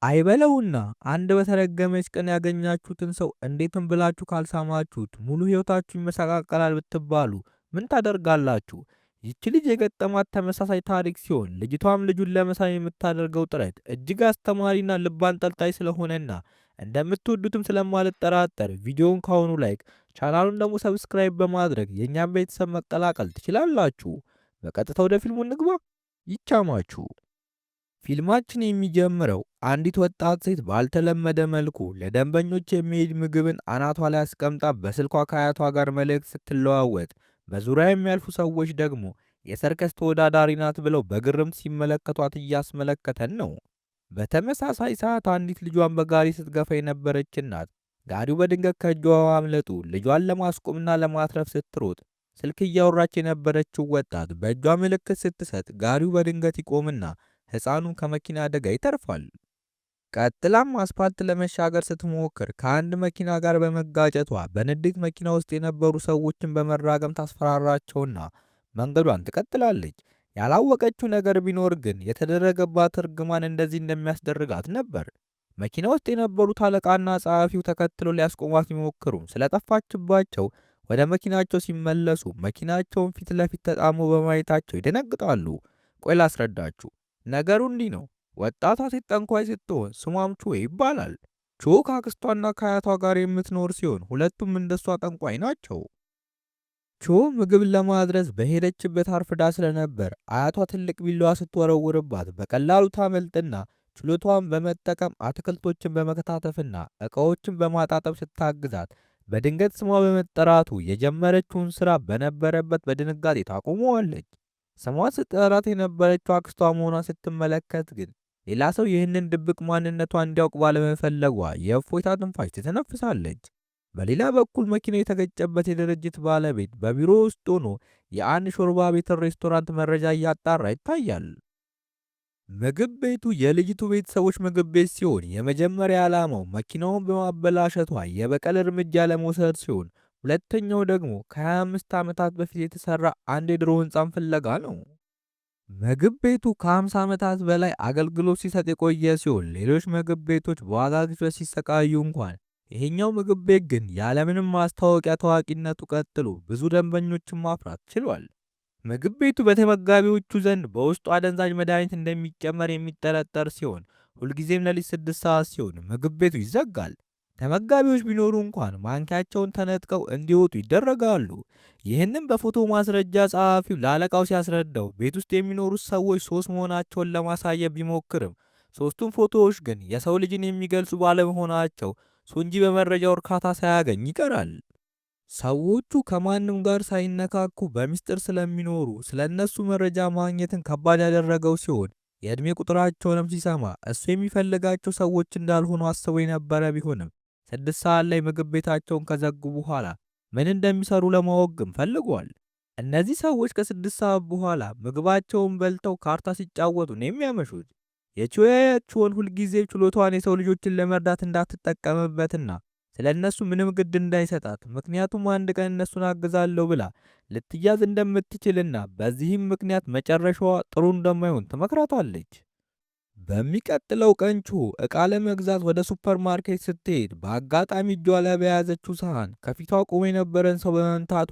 አይበለውና አንድ በተረገመች ቀን ያገኛችሁትን ሰው እንዴትም ብላችሁ ካልሳማችሁት ሙሉ ሕይወታችሁ ይመሰቃቀላል ብትባሉ ምን ታደርጋላችሁ? ይህች ልጅ የገጠማት ተመሳሳይ ታሪክ ሲሆን ልጅቷም ልጁን ለመሳም የምታደርገው ጥረት እጅግ አስተማሪና ልብ አንጠልጣይ ስለሆነና እንደምትወዱትም ስለማልጠራጠር ቪዲዮውን ካሁኑ ላይክ ቻናሉን ደግሞ ሰብስክራይብ በማድረግ የእኛም ቤተሰብ መቀላቀል ትችላላችሁ። በቀጥታ ወደ ፊልሙ እንግባ። ይቻማችሁ። ፊልማችን የሚጀምረው አንዲት ወጣት ሴት ባልተለመደ መልኩ ለደንበኞች የሚሄድ ምግብን አናቷ ላይ አስቀምጣ በስልኳ ከአያቷ ጋር መልእክት ስትለዋወጥ፣ በዙሪያ የሚያልፉ ሰዎች ደግሞ የሰርከስ ተወዳዳሪ ናት ብለው በግርምት ሲመለከቷት እያስመለከተን ነው። በተመሳሳይ ሰዓት አንዲት ልጇን በጋሪ ስትገፋ የነበረች እናት ጋሪው በድንገት ከእጇ ማምለጡ ልጇን ለማስቆምና ለማትረፍ ስትሮጥ ስልክ እያወራች የነበረችው ወጣት በእጇ ምልክት ስትሰጥ ጋሪው በድንገት ይቆምና ሕፃኑ ከመኪና አደጋ ይተርፋል። ቀጥላም አስፓልት ለመሻገር ስትሞክር ከአንድ መኪና ጋር በመጋጨቷ በንዴት መኪና ውስጥ የነበሩ ሰዎችን በመራገም ታስፈራራቸውና መንገዷን ትቀጥላለች። ያላወቀችው ነገር ቢኖር ግን የተደረገባት እርግማን እንደዚህ እንደሚያስደርጋት ነበር። መኪና ውስጥ የነበሩት አለቃና ጸሐፊው ተከትሎ ሊያስቆሟት ቢሞክሩም ስለጠፋችባቸው ወደ መኪናቸው ሲመለሱ መኪናቸውን ፊት ለፊት ተጣሞ በማየታቸው ይደነግጣሉ። ቆይ ላስረዳችሁ። ነገሩ እንዲህ ነው። ወጣቷ ሴት ጠንቋይ ስትሆን ስሟም ቾ ይባላል። ቾ ከአክስቷና ከአያቷ ጋር የምትኖር ሲሆን ሁለቱም እንደሷ ጠንቋይ ናቸው። ቾ ምግብ ለማድረስ በሄደችበት አርፍዳ ስለነበር አያቷ ትልቅ ቢላዋ ስትወረውርባት በቀላሉ ታመልጥና ችሎቷን በመጠቀም አትክልቶችን በመከታተፍና ዕቃዎችን በማጣጠብ ስታግዛት በድንገት ስሟ በመጠራቱ የጀመረችውን ሥራ በነበረበት በድንጋጤ ታቆመዋለች። ስሟን ስትጠራት የነበረችው አክስቷ መሆኗን ስትመለከት ግን ሌላ ሰው ይህንን ድብቅ ማንነቷ እንዲያውቅ ባለመፈለጓ የእፎይታ ትንፋሽ ትተነፍሳለች። በሌላ በኩል መኪናው የተገጨበት የድርጅት ባለቤት በቢሮ ውስጥ ሆኖ የአንድ ሾርባ ቤትን ሬስቶራንት መረጃ እያጣራ ይታያል። ምግብ ቤቱ የልጅቱ ቤተሰቦች ምግብ ቤት ሲሆን የመጀመሪያ ዓላማው መኪናውን በማበላሸቷ የበቀል እርምጃ ለመውሰድ ሲሆን ሁለተኛው ደግሞ ከ25 ዓመታት በፊት የተሰራ አንድ የድሮ ሕንፃን ፍለጋ ነው። ምግብ ቤቱ ከ50 ዓመታት በላይ አገልግሎት ሲሰጥ የቆየ ሲሆን ሌሎች ምግብ ቤቶች በዋጋ ግሽበት ሲሰቃዩ እንኳን ይሄኛው ምግብ ቤት ግን ያለምንም ማስታወቂያ ታዋቂነቱ ቀጥሎ ብዙ ደንበኞችን ማፍራት ችሏል። ምግብ ቤቱ በተመጋቢዎቹ ዘንድ በውስጡ አደንዛዥ መድኃኒት እንደሚጨመር የሚጠረጠር ሲሆን ሁልጊዜም ሌሊት 6 ሰዓት ሲሆን ምግብ ቤቱ ይዘጋል። ተመጋቢዎች ቢኖሩ እንኳን ማንኪያቸውን ተነጥቀው እንዲወጡ ይደረጋሉ። ይህንም በፎቶ ማስረጃ ጸሐፊው ለአለቃው ሲያስረዳው ቤት ውስጥ የሚኖሩት ሰዎች 3 መሆናቸውን ለማሳየት ቢሞክርም ሦስቱም ፎቶዎች ግን የሰው ልጅን የሚገልጹ ባለመሆናቸው ሱንጂ በመረጃው እርካታ ሳያገኝ ይቀራል። ሰዎቹ ከማንም ጋር ሳይነካኩ በሚስጥር ስለሚኖሩ ስለነሱ መረጃ ማግኘትን ከባድ ያደረገው ሲሆን የዕድሜ ቁጥራቸውንም ሲሰማ እሱ የሚፈልጋቸው ሰዎች እንዳልሆኑ አስቦ የነበረ ቢሆንም 6 ሰዓት ላይ ምግብ ቤታቸውን ከዘጉ በኋላ ምን እንደሚሰሩ ለማወቅ ግን ፈልጓል። እነዚህ ሰዎች ከ6 ሰዓት በኋላ ምግባቸውን በልተው ካርታ ሲጫወቱ ነው የሚያመሹት። የቾያያቸውን ሁልጊዜ ችሎቷን የሰው ልጆችን ለመርዳት እንዳትጠቀምበትና ስለ እነሱ ምንም ግድ እንዳይሰጣት ምክንያቱም አንድ ቀን እነሱን አግዛለሁ ብላ ልትያዝ እንደምትችልና በዚህም ምክንያት መጨረሻዋ ጥሩ እንደማይሆን ትመክራታለች። በሚቀጥለው ቀን ቾ ዕቃ ለመግዛት ወደ ሱፐርማርኬት ስትሄድ በአጋጣሚ እጇ ላይ በያዘችው ሰሃን ከፊቷ ቆሞ የነበረን ሰው በመምታቷ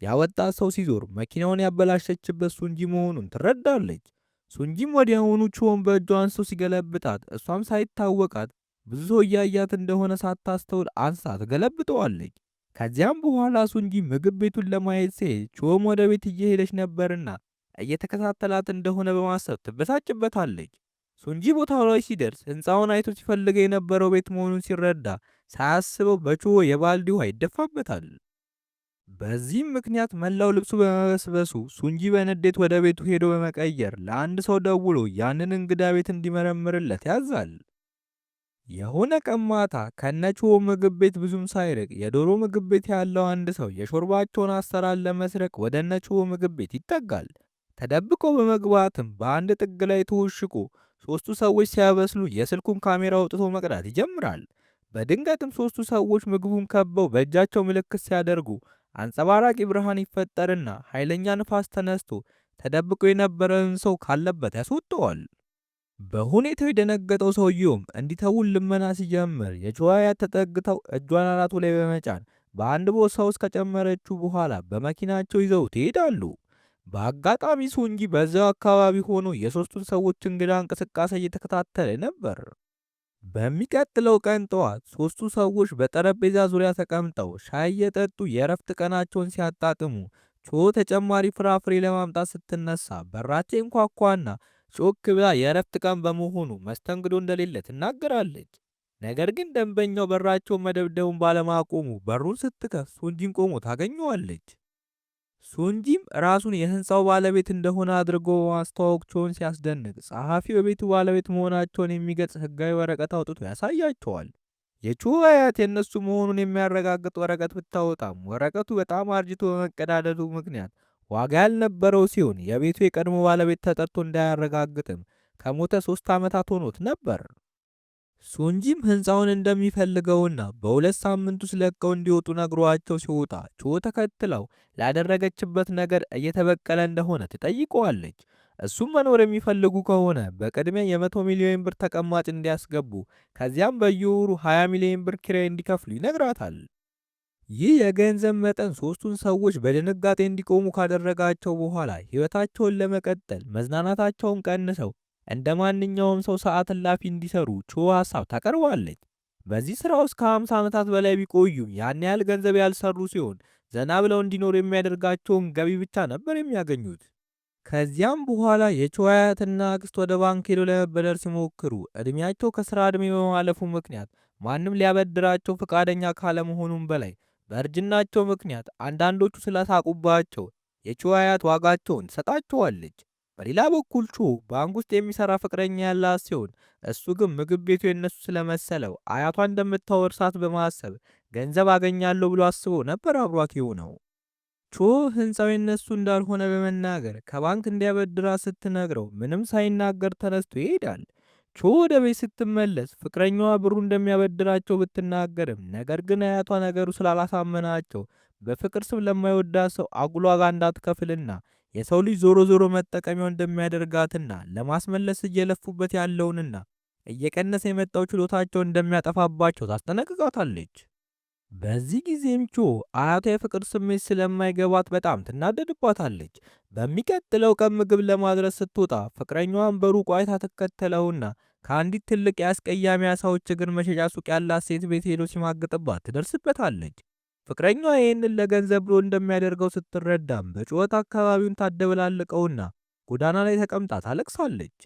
ያወጣት ሰው ሲዞር መኪናውን ያበላሸችበት ሱንጂ መሆኑን ትረዳለች። ሱንጂም ወዲያውኑ ቾን በእጇ አንስቶ ሲገለብጣት እሷም ሳይታወቃት ብዙ ሰው እያያት እንደሆነ ሳታስተውል አንስታ ትገለብጠዋለች። ከዚያም በኋላ ሱንጂ ምግብ ቤቱን ለማየት ሲሄድ ቾም ወደ ቤት እየሄደች ነበርና እየተከታተላት እንደሆነ በማሰብ ትበሳጭበታለች። ሱንጂ ቦታው ላይ ሲደርስ ሕንፃውን አይቶ ሲፈልገው የነበረው ቤት መሆኑን ሲረዳ ሳያስበው በቾ የባልዲ ውሃ ይደፋበታል። በዚህም ምክንያት መላው ልብሱ በመበስበሱ ሱንጂ በንዴት ወደ ቤቱ ሄዶ በመቀየር ለአንድ ሰው ደውሎ ያንን እንግዳ ቤት እንዲመረምርለት ያዛል። የሆነ ቀን ማታ ከነቾ ምግብ ቤት ብዙም ሳይርቅ የዶሮ ምግብ ቤት ያለው አንድ ሰው የሾርባቸውን አሰራር ለመስረቅ ወደ ነቾ ምግብ ቤት ይጠጋል። ተደብቆ በመግባትም በአንድ ጥግ ላይ ተወሽቆ 3ቱ ሰዎች ሲያበስሉ የስልኩን ካሜራ አውጥቶ መቅዳት ይጀምራል። በድንገትም 3ቱ ሰዎች ምግቡን ከበው በእጃቸው ምልክት ሲያደርጉ አንጸባራቂ ብርሃን ይፈጠርና ኃይለኛ ንፋስ ተነስቶ ተደብቆ የነበረውን ሰው ካለበት ያስወጣዋል። በሁኔታው የደነገጠው ሰውየውም እንዲተውን ልመና ሲጀምር የቾ አያት ተጠግተው እጇን አናቱ ላይ በመጫን በአንድ ቦርሳ ውስጥ ከጨመረችው በኋላ በመኪናቸው ይዘውት ይሄዳሉ። በአጋጣሚ ሱንጂ በዛው አካባቢ ሆኖ የሦስቱን ሰዎች እንግዳ እንቅስቃሴ እየተከታተለ ነበር። በሚቀጥለው ቀን ጠዋት ሦስቱ ሰዎች በጠረጴዛ ዙሪያ ተቀምጠው ሻይ እየጠጡ የእረፍት ቀናቸውን ሲያጣጥሙ ቾ ተጨማሪ ፍራፍሬ ለማምጣት ስትነሳ በራቸው ይንኳኳና ጮክ ብላ የእረፍት ቀን በመሆኑ መስተንግዶ እንደሌለ ትናገራለች። ነገር ግን ደንበኛው በራቸውን መደብደቡን ባለማቆሙ በሩን ስትከፍት ሱንጂን ቆሞ ታገኘዋለች። ሱንጂም ራሱን የህንፃው ባለቤት እንደሆነ አድርጎ በማስተዋወቅ ቾን ሲያስደንቅ ጸሐፊው የቤቱ ባለቤት መሆናቸውን የሚገልጽ ህጋዊ ወረቀት አውጥቶ ያሳያቸዋል። የቾ አያት የእነሱ መሆኑን የሚያረጋግጥ ወረቀት ብታወጣም ወረቀቱ በጣም አርጅቶ በመቀዳደዱ ምክንያት ዋጋ ያልነበረው ሲሆን የቤቱ የቀድሞ ባለቤት ተጠርቶ እንዳያረጋግጥም ከሞተ 3 ዓመታት ሆኖት ነበር። ሱንጂም ህንፃውን እንደሚፈልገውና በ2 ሳምንት ውስጥ ለቀው እንዲወጡ ነግሯቸው ሲወጣ ቾ ተከትለው ላደረገችበት ነገር እየተበቀለ እንደሆነ ትጠይቀዋለች። እሱም መኖር የሚፈልጉ ከሆነ በቅድሚያ የ100 ሚሊዮን ብር ተቀማጭ እንዲያስገቡ ከዚያም በየወሩ 20 ሚሊዮን ብር ኪራይ እንዲከፍሉ ይነግራታል። ይህ የገንዘብ መጠን ሦስቱን ሰዎች በድንጋጤ እንዲቆሙ ካደረጋቸው በኋላ ሕይወታቸውን ለመቀጠል መዝናናታቸውን ቀንሰው እንደ ማንኛውም ሰው ሰዓት እላፊ እንዲሰሩ ቾ ሐሳብ ታቀርባለች። በዚህ ሥራ ውስጥ ከ50 ዓመታት በላይ ቢቆዩም ያን ያህል ገንዘብ ያልሰሩ ሲሆን ዘና ብለው እንዲኖሩ የሚያደርጋቸውን ገቢ ብቻ ነበር የሚያገኙት። ከዚያም በኋላ የቾ አያትና አክስት ወደ ባንክ ሄደው ለመበደር ሲሞክሩ ዕድሜያቸው ከሥራ ዕድሜ በማለፉ ምክንያት ማንም ሊያበድራቸው ፈቃደኛ ካለመሆኑም በላይ በእርጅናቸው ምክንያት አንዳንዶቹ ስለሳቁባቸው የቾ አያት ዋጋቸውን ትሰጣቸዋለች። በሌላ በኩል ቾ ባንክ ውስጥ የሚሰራ ፍቅረኛ ያላት ሲሆን እሱ ግን ምግብ ቤቱ የነሱ ስለመሰለው አያቷ እንደምታወርሳት በማሰብ ገንዘብ አገኛለሁ ብሎ አስቦ ነበር አብሯት የሆነው። ቾ ህንፃው የነሱ እንዳልሆነ በመናገር ከባንክ እንዲያበድራት ስትነግረው ምንም ሳይናገር ተነስቶ ይሄዳል። ቾ ወደ ቤት ስትመለስ ፍቅረኛዋ ብሩ እንደሚያበድራቸው ብትናገርም ነገር ግን አያቷ ነገሩ ስላላሳመናቸው በፍቅር ስም ለማይወዳት ሰው አጉል ዋጋ እንዳትከፍልና የሰው ልጅ ዞሮ ዞሮ መጠቀሚያው እንደሚያደርጋትና ለማስመለስ እየለፉበት ያለውንና እየቀነሰ የመጣው ችሎታቸው እንደሚያጠፋባቸው ታስጠነቅቃታለች። በዚህ ጊዜም ቾ አያቷ የፍቅር ስሜት ስለማይገባት በጣም ትናደድባታለች። በሚቀጥለው ቀን ምግብ ለማድረስ ስትወጣ ፍቅረኛዋን በሩቅ አይታ ትከተለውና ከአንዲት ትልቅ የአስቀያሚ ዓሳዎች እግር መሸጫ ሱቅ ያላት ሴት ቤት ሄዶ ሲማግጥባት ትደርስበታለች። ፍቅረኛዋ ይህንን ለገንዘብ ብሎ እንደሚያደርገው ስትረዳም በጩኸት አካባቢውን ታደበላልቀውና ጎዳና ላይ ተቀምጣ ታለቅሳለች።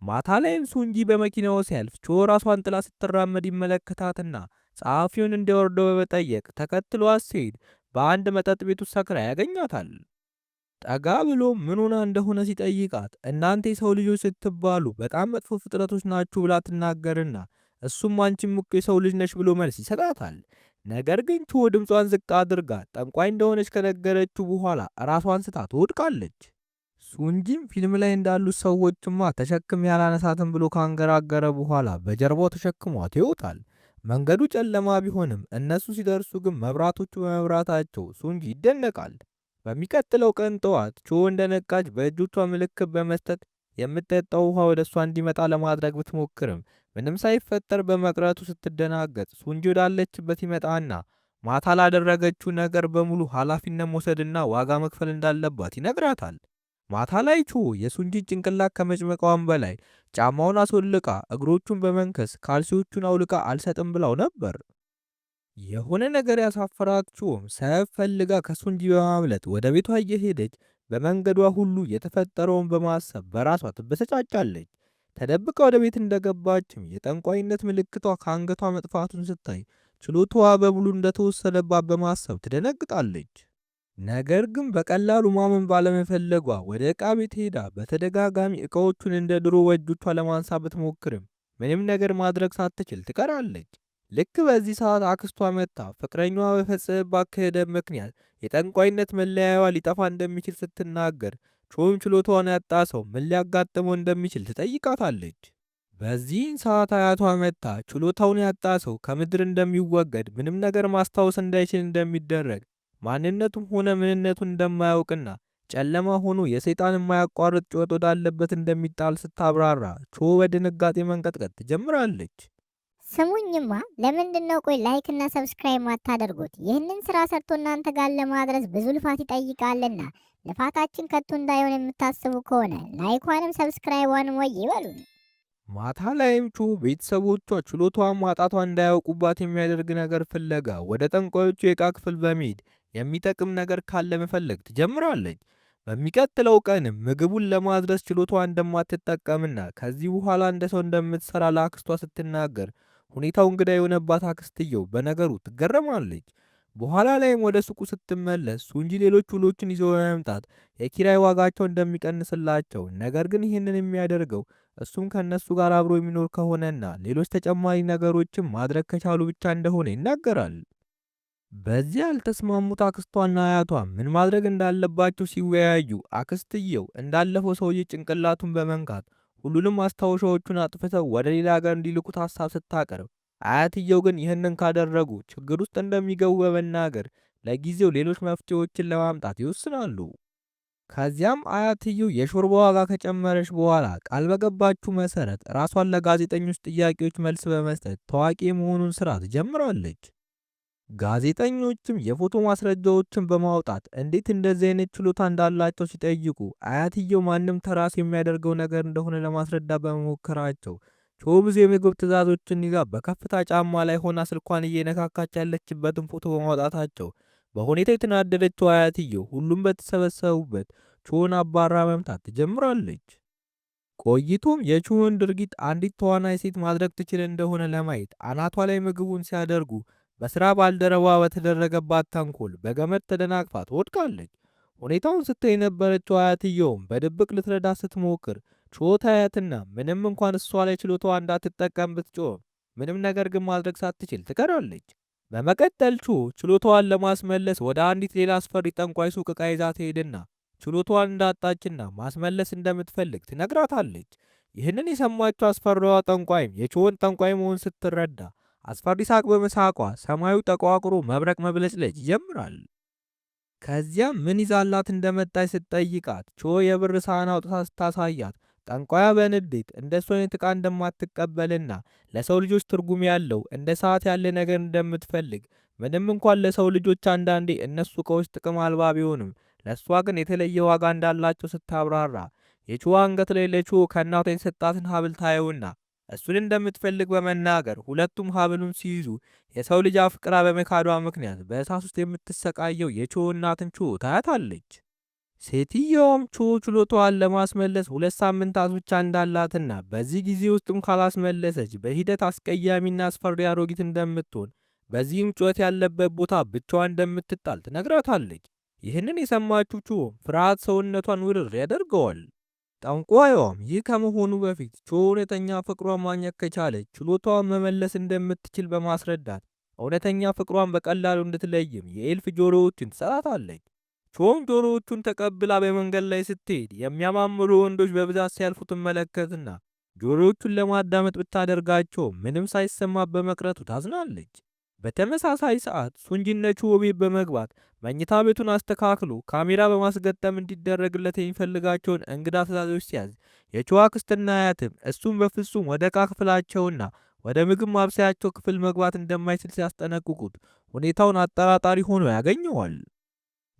ማታ ላይም ሱንጂ በመኪናው ሲያልፍ ቾ ራሷን ጥላ ስትራመድ ይመለከታትና ጸሐፊውን እንዲወርደው በመጠየቅ ተከትሏት ሲሄድ በአንድ መጠጥ ቤት ውስጥ ሰክራ ያገኛታል። ጠጋ ብሎ ምን ሆና እንደሆነ ሲጠይቃት እናንተ የሰው ልጆች ስትባሉ በጣም መጥፎ ፍጥረቶች ናችሁ ብላ ትናገርና እሱም አንቺም እኮ የሰው ልጅ ነሽ ብሎ መልስ ይሰጣታል። ነገር ግን ቾ ድምጿን ዝቅ አድርጋ ጠንቋይ እንደሆነች ከነገረችው በኋላ ራሷን ስታ ትወድቃለች። ሱንጂም ፊልም ላይ እንዳሉት ሰዎችማ ተሸክም ያላነሳትም ብሎ ካንገራገረ በኋላ በጀርባው ተሸክሟት ይወጣል። መንገዱ ጨለማ ቢሆንም እነሱ ሲደርሱ ግን መብራቶቹ በመብራታቸው ሱንጂ ይደነቃል። በሚቀጥለው ቀን ጠዋት ቾ እንደነቃች በእጆቿ ምልክት በመስጠት የምትጠጣው ውሃ ወደ እሷ እንዲመጣ ለማድረግ ብትሞክርም ምንም ሳይፈጠር በመቅረቱ ስትደናገጥ ሱንጂ ወዳለችበት ይመጣና ማታ ላደረገችው ነገር በሙሉ ኃላፊነት መውሰድና ዋጋ መክፈል እንዳለባት ይነግራታል። ማታ ላይ ቾ የሱንጂን ጭንቅላት ከመጭመቃዋም በላይ ጫማውን አስወልቃ እግሮቹን በመንከስ ካልሲዎቹን አውልቃ አልሰጥም ብላው ነበር። የሆነ ነገር ያሳፈራት ቾም ሰበብ ፈልጋ ከሱንጂ በማምለጥ ወደ ቤቷ እየሄደች በመንገዷ ሁሉ የተፈጠረውን በማሰብ በራሷ ትበሰጫጫለች። ተደብቃ ወደ ቤት እንደገባችም የጠንቋይነት ምልክቷ ከአንገቷ መጥፋቱን ስታይ ችሎታዋ በሙሉ እንደተወሰደባት በማሰብ ትደነግጣለች። ነገር ግን በቀላሉ ማመን ባለመፈለጓ ወደ ዕቃ ቤት ሄዳ በተደጋጋሚ ዕቃዎቹን እንደ ድሮ በእጆቿ ለማንሳት ብትሞክርም ምንም ነገር ማድረግ ሳትችል ትቀራለች። ልክ በዚህ ሰዓት አክስቷ መጥታ ፍቅረኛዋ በፈጸመባት ክህደት ምክንያት የጠንቋይነት መለያዋ ሊጠፋ እንደሚችል ስትናገር ቾም ችሎታዋን ያጣ ሰው ምን ሊያጋጥመው እንደሚችል ትጠይቃታለች። በዚህን ሰዓት አያቷ መጥታ ችሎታውን ያጣ ሰው ከምድር እንደሚወገድ ምንም ነገር ማስታወስ እንዳይችል እንደሚደረግ ማንነቱም ሆነ ምንነቱን እንደማያውቅና ጨለማ ሆኖ የሰይጣን የማያቋርጥ ጩኸት ወዳለበት እንደሚጣል ስታብራራ ቾ በድንጋጤ መንቀጥቀጥ ትጀምራለች። ስሙኝማ ለምንድነው ቆይ ላይክ እና ሰብስክራይብ ማታደርጉት? ይህንን ስራ ሰርቶ እናንተ ጋር ለማድረስ ብዙ ልፋት ይጠይቃልና ልፋታችን ከቶ እንዳይሆን የምታስቡ ከሆነ ላይኳንም ሰብስክራይቧንም ወይ ይበሉን። ማታ ላይም ቹ ቤተሰቦቿ ችሎታዋን ማጣቷ እንዳያውቁባት የሚያደርግ ነገር ፍለጋ ወደ ጠንቋዮቹ የዕቃ ክፍል በመሄድ የሚጠቅም ነገር ካለ መፈለግ ትጀምራለች። በሚቀጥለው ቀንም ምግቡን ለማድረስ ችሎታዋ እንደማትጠቀምና ከዚህ በኋላ እንደ ሰው እንደምትሰራ ለአክስቷ ስትናገር ሁኔታው እንግዳ የሆነባት አክስትየው በነገሩ ትገረማለች። በኋላ ላይም ወደ ሱቁ ስትመለስ ሱንጂ ሌሎች ውሎችን ይዞ በመምጣት የኪራይ ዋጋቸው እንደሚቀንስላቸው፣ ነገር ግን ይህንን የሚያደርገው እሱም ከነሱ ጋር አብሮ የሚኖር ከሆነና ሌሎች ተጨማሪ ነገሮችን ማድረግ ከቻሉ ብቻ እንደሆነ ይናገራል። በዚህ ያልተስማሙት አክስቷና አያቷ ምን ማድረግ እንዳለባቸው ሲወያዩ አክስትየው እንዳለፈው ሰውዬ ጭንቅላቱን በመንካት ሁሉንም ማስታወሻዎቹን አጥፍተው ወደ ሌላ ሀገር እንዲልኩት ሀሳብ ስታቀርብ፣ አያትየው ግን ይህንን ካደረጉ ችግር ውስጥ እንደሚገቡ በመናገር ለጊዜው ሌሎች መፍትሄዎችን ለማምጣት ይወስናሉ። ከዚያም አያትየው የሾርባ ዋጋ ከጨመረች በኋላ ቃል በገባችው መሰረት ራሷን ለጋዜጠኞች ጥያቄዎች መልስ በመስጠት ታዋቂ የመሆኑን ስራ ትጀምራለች። ጋዜጠኞችም የፎቶ ማስረጃዎችን በማውጣት እንዴት እንደዚህ አይነት ችሎታ እንዳላቸው ሲጠይቁ አያትየው ማንም ተራስ የሚያደርገው ነገር እንደሆነ ለማስረዳት በመሞከራቸው ቾ ብዙ የምግብ ትዕዛዞችን ይዛ በከፍታ ጫማ ላይ ሆና ስልኳን እየነካካች ያለችበትን ፎቶ በማውጣታቸው በሁኔታ የተናደደችው አያትየው ሁሉም በተሰበሰቡበት ቾን አባራ መምታት ትጀምራለች። ቆይቶም የቾን ድርጊት አንዲት ተዋናይ ሴት ማድረግ ትችል እንደሆነ ለማየት አናቷ ላይ ምግቡን ሲያደርጉ በስራ ባልደረባ በተደረገባት ተንኮል በገመድ ተደናቅፋ ትወድቃለች። ሁኔታውን ስታይ የነበረችው አያትየውም በድብቅ ልትረዳ ስትሞክር ቾ ታያትና ምንም እንኳን እሷ ላይ ችሎታዋ እንዳትጠቀም ብትጮህም ምንም ነገር ግን ማድረግ ሳትችል ትቀራለች። በመቀጠል ቾ ችሎታዋን ለማስመለስ ወደ አንዲት ሌላ አስፈሪ ጠንቋይ ሱቅ ዕቃ ይዛ ትሄድና ችሎታዋን እንዳጣችና ማስመለስ እንደምትፈልግ ትነግራታለች። ይህንን የሰማችው አስፈሪዋ ጠንቋይም የቾን ጠንቋይ መሆን ስትረዳ አስፈሪ ሳቅ በመሳቋ ሰማዩ ተቋቁሮ መብረቅ መብለጭለጭ ይጀምራል። ከዚያም ምን ይዛላት እንደመጣች ስትጠይቃት ቾ የብር ሳህን አውጥታ ስታሳያት ጠንቋያ በንዴት እንደሱ አይነት ዕቃ እንደማትቀበልና ለሰው ልጆች ትርጉም ያለው እንደ ሰዓት ያለ ነገር እንደምትፈልግ፣ ምንም እንኳን ለሰው ልጆች አንዳንዴ እነሱ ዕቃዎች ጥቅም አልባ ቢሆንም ለእሷ ግን የተለየ ዋጋ እንዳላቸው ስታብራራ የቾ አንገት ላይ ለቾ ከእናቷ የተሰጣትን ሀብል ታየውና እሱን እንደምትፈልግ በመናገር ሁለቱም ሀብሉን ሲይዙ የሰው ልጅ አፍቅራ በመካዷ ምክንያት በእሳት ውስጥ የምትሰቃየው የቾ እናትን ቾ ታያታለች። ሴትየዋም ቾ ችሎታዋን ለማስመለስ 2 ሳምንታት ብቻ እንዳላትና በዚህ ጊዜ ውስጥም ካላስመለሰች በሂደት አስቀያሚና አስፈሪ አሮጊት እንደምትሆን፣ በዚህም ጩኸት ያለበት ቦታ ብቻዋን እንደምትጣል ትነግራታለች። ይህንን የሰማችው ቾ ፍርሃት ሰውነቷን ውርር ያደርገዋል። ጠንቋዩም ይህ ከመሆኑ በፊት ቾ እውነተኛ ፍቅሯን ማግኘት ከቻለች ችሎታዋን መመለስ እንደምትችል በማስረዳት እውነተኛ ፍቅሯን በቀላሉ እንድትለይም የኤልፍ ጆሮዎችን ትሰጣታለች። ቾም ጆሮዎቹን ተቀብላ በመንገድ ላይ ስትሄድ የሚያማምሩ ወንዶች በብዛት ሲያልፉ ትመለከትና ጆሮዎቹን ለማዳመጥ ብታደርጋቸው ምንም ሳይሰማ በመቅረቱ ታዝናለች። በተመሳሳይ ሰዓት ሱንጂነ ቾ ቤት በመግባት መኝታ ቤቱን አስተካክሎ ካሜራ በማስገጠም እንዲደረግለት የሚፈልጋቸውን እንግዳ ትዕዛዞች ሲያዝ የቾ አክስትና አያትም እሱም በፍጹም ወደ ዕቃ ክፍላቸውና ወደ ምግብ ማብሰያቸው ክፍል መግባት እንደማይችል ሲያስጠነቅቁት ሁኔታውን አጠራጣሪ ሆኖ ያገኘዋል።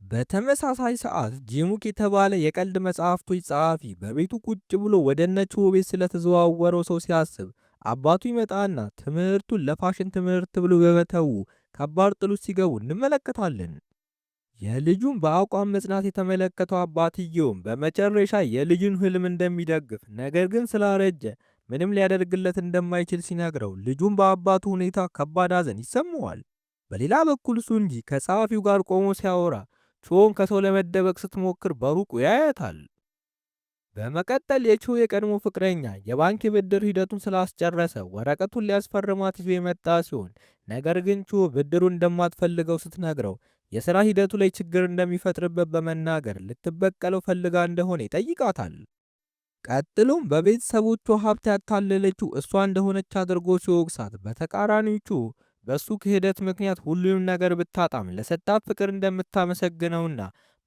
በተመሳሳይ ሰዓት ጂሙክ የተባለ የቀልድ መጽሐፍቶች ጸሐፊ በቤቱ ቁጭ ብሎ ወደ እነ ቾ ቤት ስለተዘዋወረው ሰው ሲያስብ አባቱ ይመጣና ትምህርቱን ለፋሽን ትምህርት ብሎ በመተው ከባድ ጥሉ ሲገቡ እንመለከታለን። የልጁን በአቋም መጽናት የተመለከተው አባትየውም በመጨረሻ የልጁን ህልም እንደሚደግፍ፣ ነገር ግን ስላረጀ ምንም ሊያደርግለት እንደማይችል ሲነግረው ልጁን በአባቱ ሁኔታ ከባድ ሐዘን ይሰማዋል። በሌላ በኩል ሱንጂ ከጸሐፊው ጋር ቆሞ ሲያወራ ቾን ከሰው ለመደበቅ ስትሞክር በሩቁ ያያታል። በመቀጠል የቾ የቀድሞ ፍቅረኛ የባንክ ብድር ሂደቱን ስላስጨረሰ ወረቀቱን ሊያስፈርማት ይዞ የመጣ ሲሆን፣ ነገር ግን ቾ ብድሩን እንደማትፈልገው ስትነግረው የሥራ ሂደቱ ላይ ችግር እንደሚፈጥርበት በመናገር ልትበቀለው ፈልጋ እንደሆነ ይጠይቃታል። ቀጥሎም በቤተሰቦቿ ሀብት ያታለለችው እሷ እንደሆነች አድርጎ ሲወቅሳት፣ በተቃራኒው ቾ በሱ ክህደት ምክንያት ሁሉንም ነገር ብታጣም ለሰጣት ፍቅር እንደምታመሰግነውና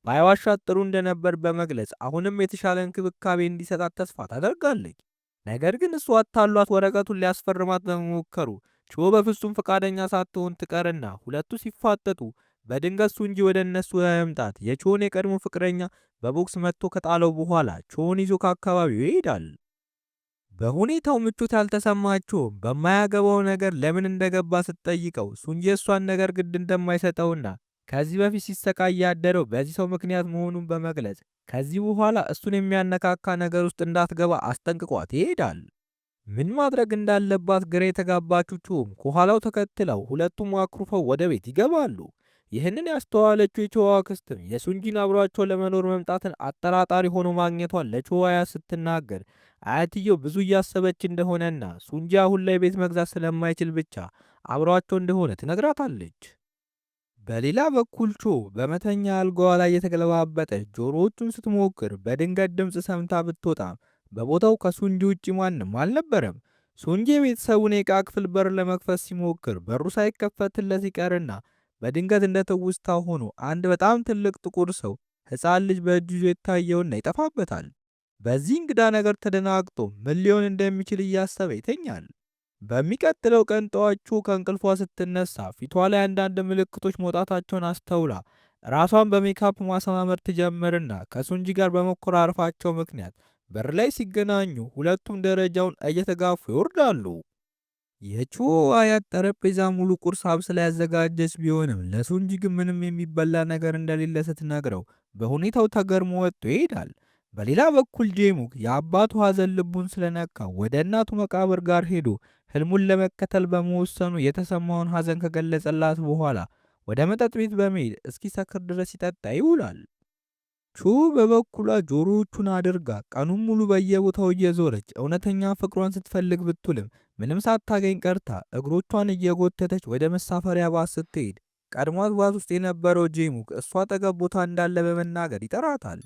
ባይዋሻት ጥሩ እንደነበር በመግለጽ አሁንም የተሻለ እንክብካቤ እንዲሰጣት ተስፋ ታደርጋለች። ነገር ግን እሱ አታሏት ወረቀቱን ሊያስፈርማት በመሞከሩ ቾ በፍጹም ፈቃደኛ ሳትሆን ትቀርና ሁለቱ ሲፋጠጡ በድንገት ሱንጂ ወደ እነሱ በመምጣት የቾን የቀድሞ ፍቅረኛ በቦክስ መጥቶ ከጣለው በኋላ ቾን ይዞ ከአካባቢው ይሄዳል። በሁኔታው ምቾት ያልተሰማቸውም በማያገባው ነገር ለምን እንደገባ ስትጠይቀው ሱንጂ የሷን ነገር ግድ እንደማይሰጠውና ከዚህ በፊት ሲሰቃይ ያደረው በዚህ ሰው ምክንያት መሆኑን በመግለጽ ከዚህ በኋላ እሱን የሚያነካካ ነገር ውስጥ እንዳትገባ አስጠንቅቋት ይሄዳል። ምን ማድረግ እንዳለባት ግራ የተጋባችው ቾም ከኋላው ተከትለው ሁለቱም አኩርፈው ወደ ቤት ይገባሉ። ይህንን ያስተዋለችው የቾዋ አክስትም የሱንጂን አብሯቸው ለመኖር መምጣትን አጠራጣሪ ሆኖ ማግኘቷን ለቾዋ ስትናገር አያትየው ብዙ እያሰበች እንደሆነና ሱንጂ አሁን ላይ ቤት መግዛት ስለማይችል ብቻ አብሯቸው እንደሆነ ትነግራታለች። በሌላ በኩል ቾ በመተኛ አልጋዋ ላይ የተገለባበጠች ጆሮዎቹን ስትሞክር በድንገት ድምፅ ሰምታ ብትወጣም በቦታው ከሱንጂ ውጭ ማንም አልነበረም። ሱንጂ የቤተሰቡን የዕቃ ክፍል በር ለመክፈት ሲሞክር በሩ ሳይከፈትለት ይቀርና በድንገት እንደ ትውስታ ሆኖ አንድ በጣም ትልቅ ጥቁር ሰው ሕፃን ልጅ በእጁ ይዞ ይታየውና ይጠፋበታል። በዚህ እንግዳ ነገር ተደናግጦ ምን ሊሆን እንደሚችል እያሰበ ይተኛል። በሚቀጥለው ቀን ጠዋት ቾ ከእንቅልፏ ስትነሳ ፊቷ ላይ አንዳንድ ምልክቶች መውጣታቸውን አስተውላ ራሷን በሜካፕ ማሰማመር ትጀምርና ከሱንጂ ጋር በመኮራረፋቸው ምክንያት በር ላይ ሲገናኙ ሁለቱም ደረጃውን እየተጋፉ ይወርዳሉ። የቾ አያት ጠረጴዛ ሙሉ ቁርስ አብስላ ያዘጋጀች ቢሆንም ለሱንጂ ግን ምንም የሚበላ ነገር እንደሌለ ስትነግረው በሁኔታው ተገርሞ ወጥቶ ይሄዳል። በሌላ በኩል ጄሙክ የአባቱ ሐዘን ልቡን ስለነካ ወደ እናቱ መቃብር ጋር ሄዶ ህልሙን ለመከተል በመወሰኑ የተሰማውን ሐዘን ከገለጸላት በኋላ ወደ መጠጥ ቤት በመሄድ እስኪሰክር ድረስ ይጠጣ ይውላል። ቾ በበኩሏ ጆሮዎቹን አድርጋ ቀኑን ሙሉ በየቦታው እየዞረች እውነተኛ ፍቅሯን ስትፈልግ ብትውልም ምንም ሳታገኝ ቀርታ እግሮቿን እየጎተተች ወደ መሳፈሪያ ባስ ስትሄድ ቀድሟት ባስ ውስጥ የነበረው ጄሙክ እሷ አጠገብ ቦታ እንዳለ በመናገር ይጠራታል።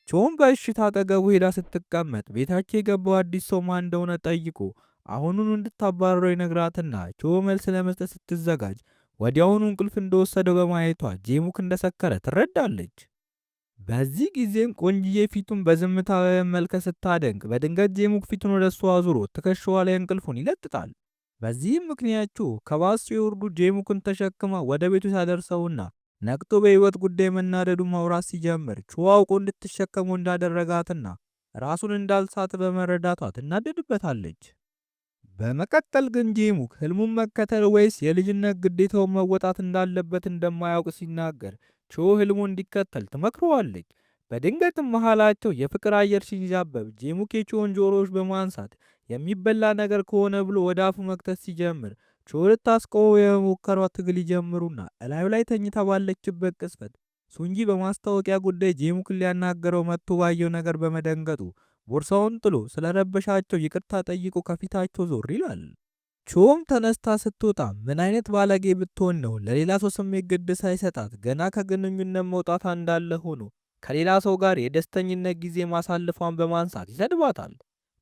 ቾም በእሽታ አጠገቡ ሄዳ ስትቀመጥ ቤታቸው የገባው አዲስ ሰው ማን እንደሆነ ጠይቆ አሁኑን እንድታባረረው ይነግራትና ቾ መልስ ለመስጠት ስትዘጋጅ ወዲያውኑ እንቅልፍ እንደወሰደው በማየቷ ጄሙክ እንደሰከረ ትረዳለች። በዚህ ጊዜም ቆንጅዬ ፊቱን በዝምታ በመመልከት ስታደንቅ በድንገት ጄሙክ ፊቱን ወደ እሷ አዙሮ ትከሻዋ ላይ እንቅልፉን ይለጥጣል። በዚህም ምክንያት ቾ ከባስ ሲወርዱ ጄሙክን ተሸክማ ወደ ቤቱ ሳደርሰውና ነቅቶ በህይወት ጉዳይ መናደዱ ማውራት ሲጀምር ቾ አውቆ እንድትሸከመው እንዳደረጋትና ራሱን እንዳልሳተ በመረዳቷ ትናደድበታለች። በመቀጠል ግን ጄሙክ ህልሙን መከተል ወይስ የልጅነት ግዴታውን መወጣት እንዳለበት እንደማያውቅ ሲናገር ቾ ህልሙ እንዲከተል ትመክረዋለች። በድንገትም መሃላቸው የፍቅር አየር ሲንዣበብ ጄሙክ የቾን ጆሮዎች በማንሳት የሚበላ ነገር ከሆነ ብሎ ወደ አፉ መክተት ሲጀምር ቾ ልታስቆመው የሞከሯ ትግል ይጀምሩና እላዩ ላይ ተኝታ ባለችበት ቅጽበት ሱንጂ በማስታወቂያ ጉዳይ ጄሙክን ሊያናገረው መጥቶ ባየው ነገር በመደንገጡ ቦርሳውን ጥሎ ስለረበሻቸው ይቅርታ ጠይቆ ከፊታቸው ዞር ይላል። ቾም ተነስታ ስትወጣ ምን አይነት ባለጌ ብትሆን ነው ለሌላ ሰው ስሜት ግድ ሳይሰጣት ገና ከግንኙነት መውጣቷ እንዳለ ሆኖ ከሌላ ሰው ጋር የደስተኝነት ጊዜ ማሳለፏን በማንሳት ይሰድባታል።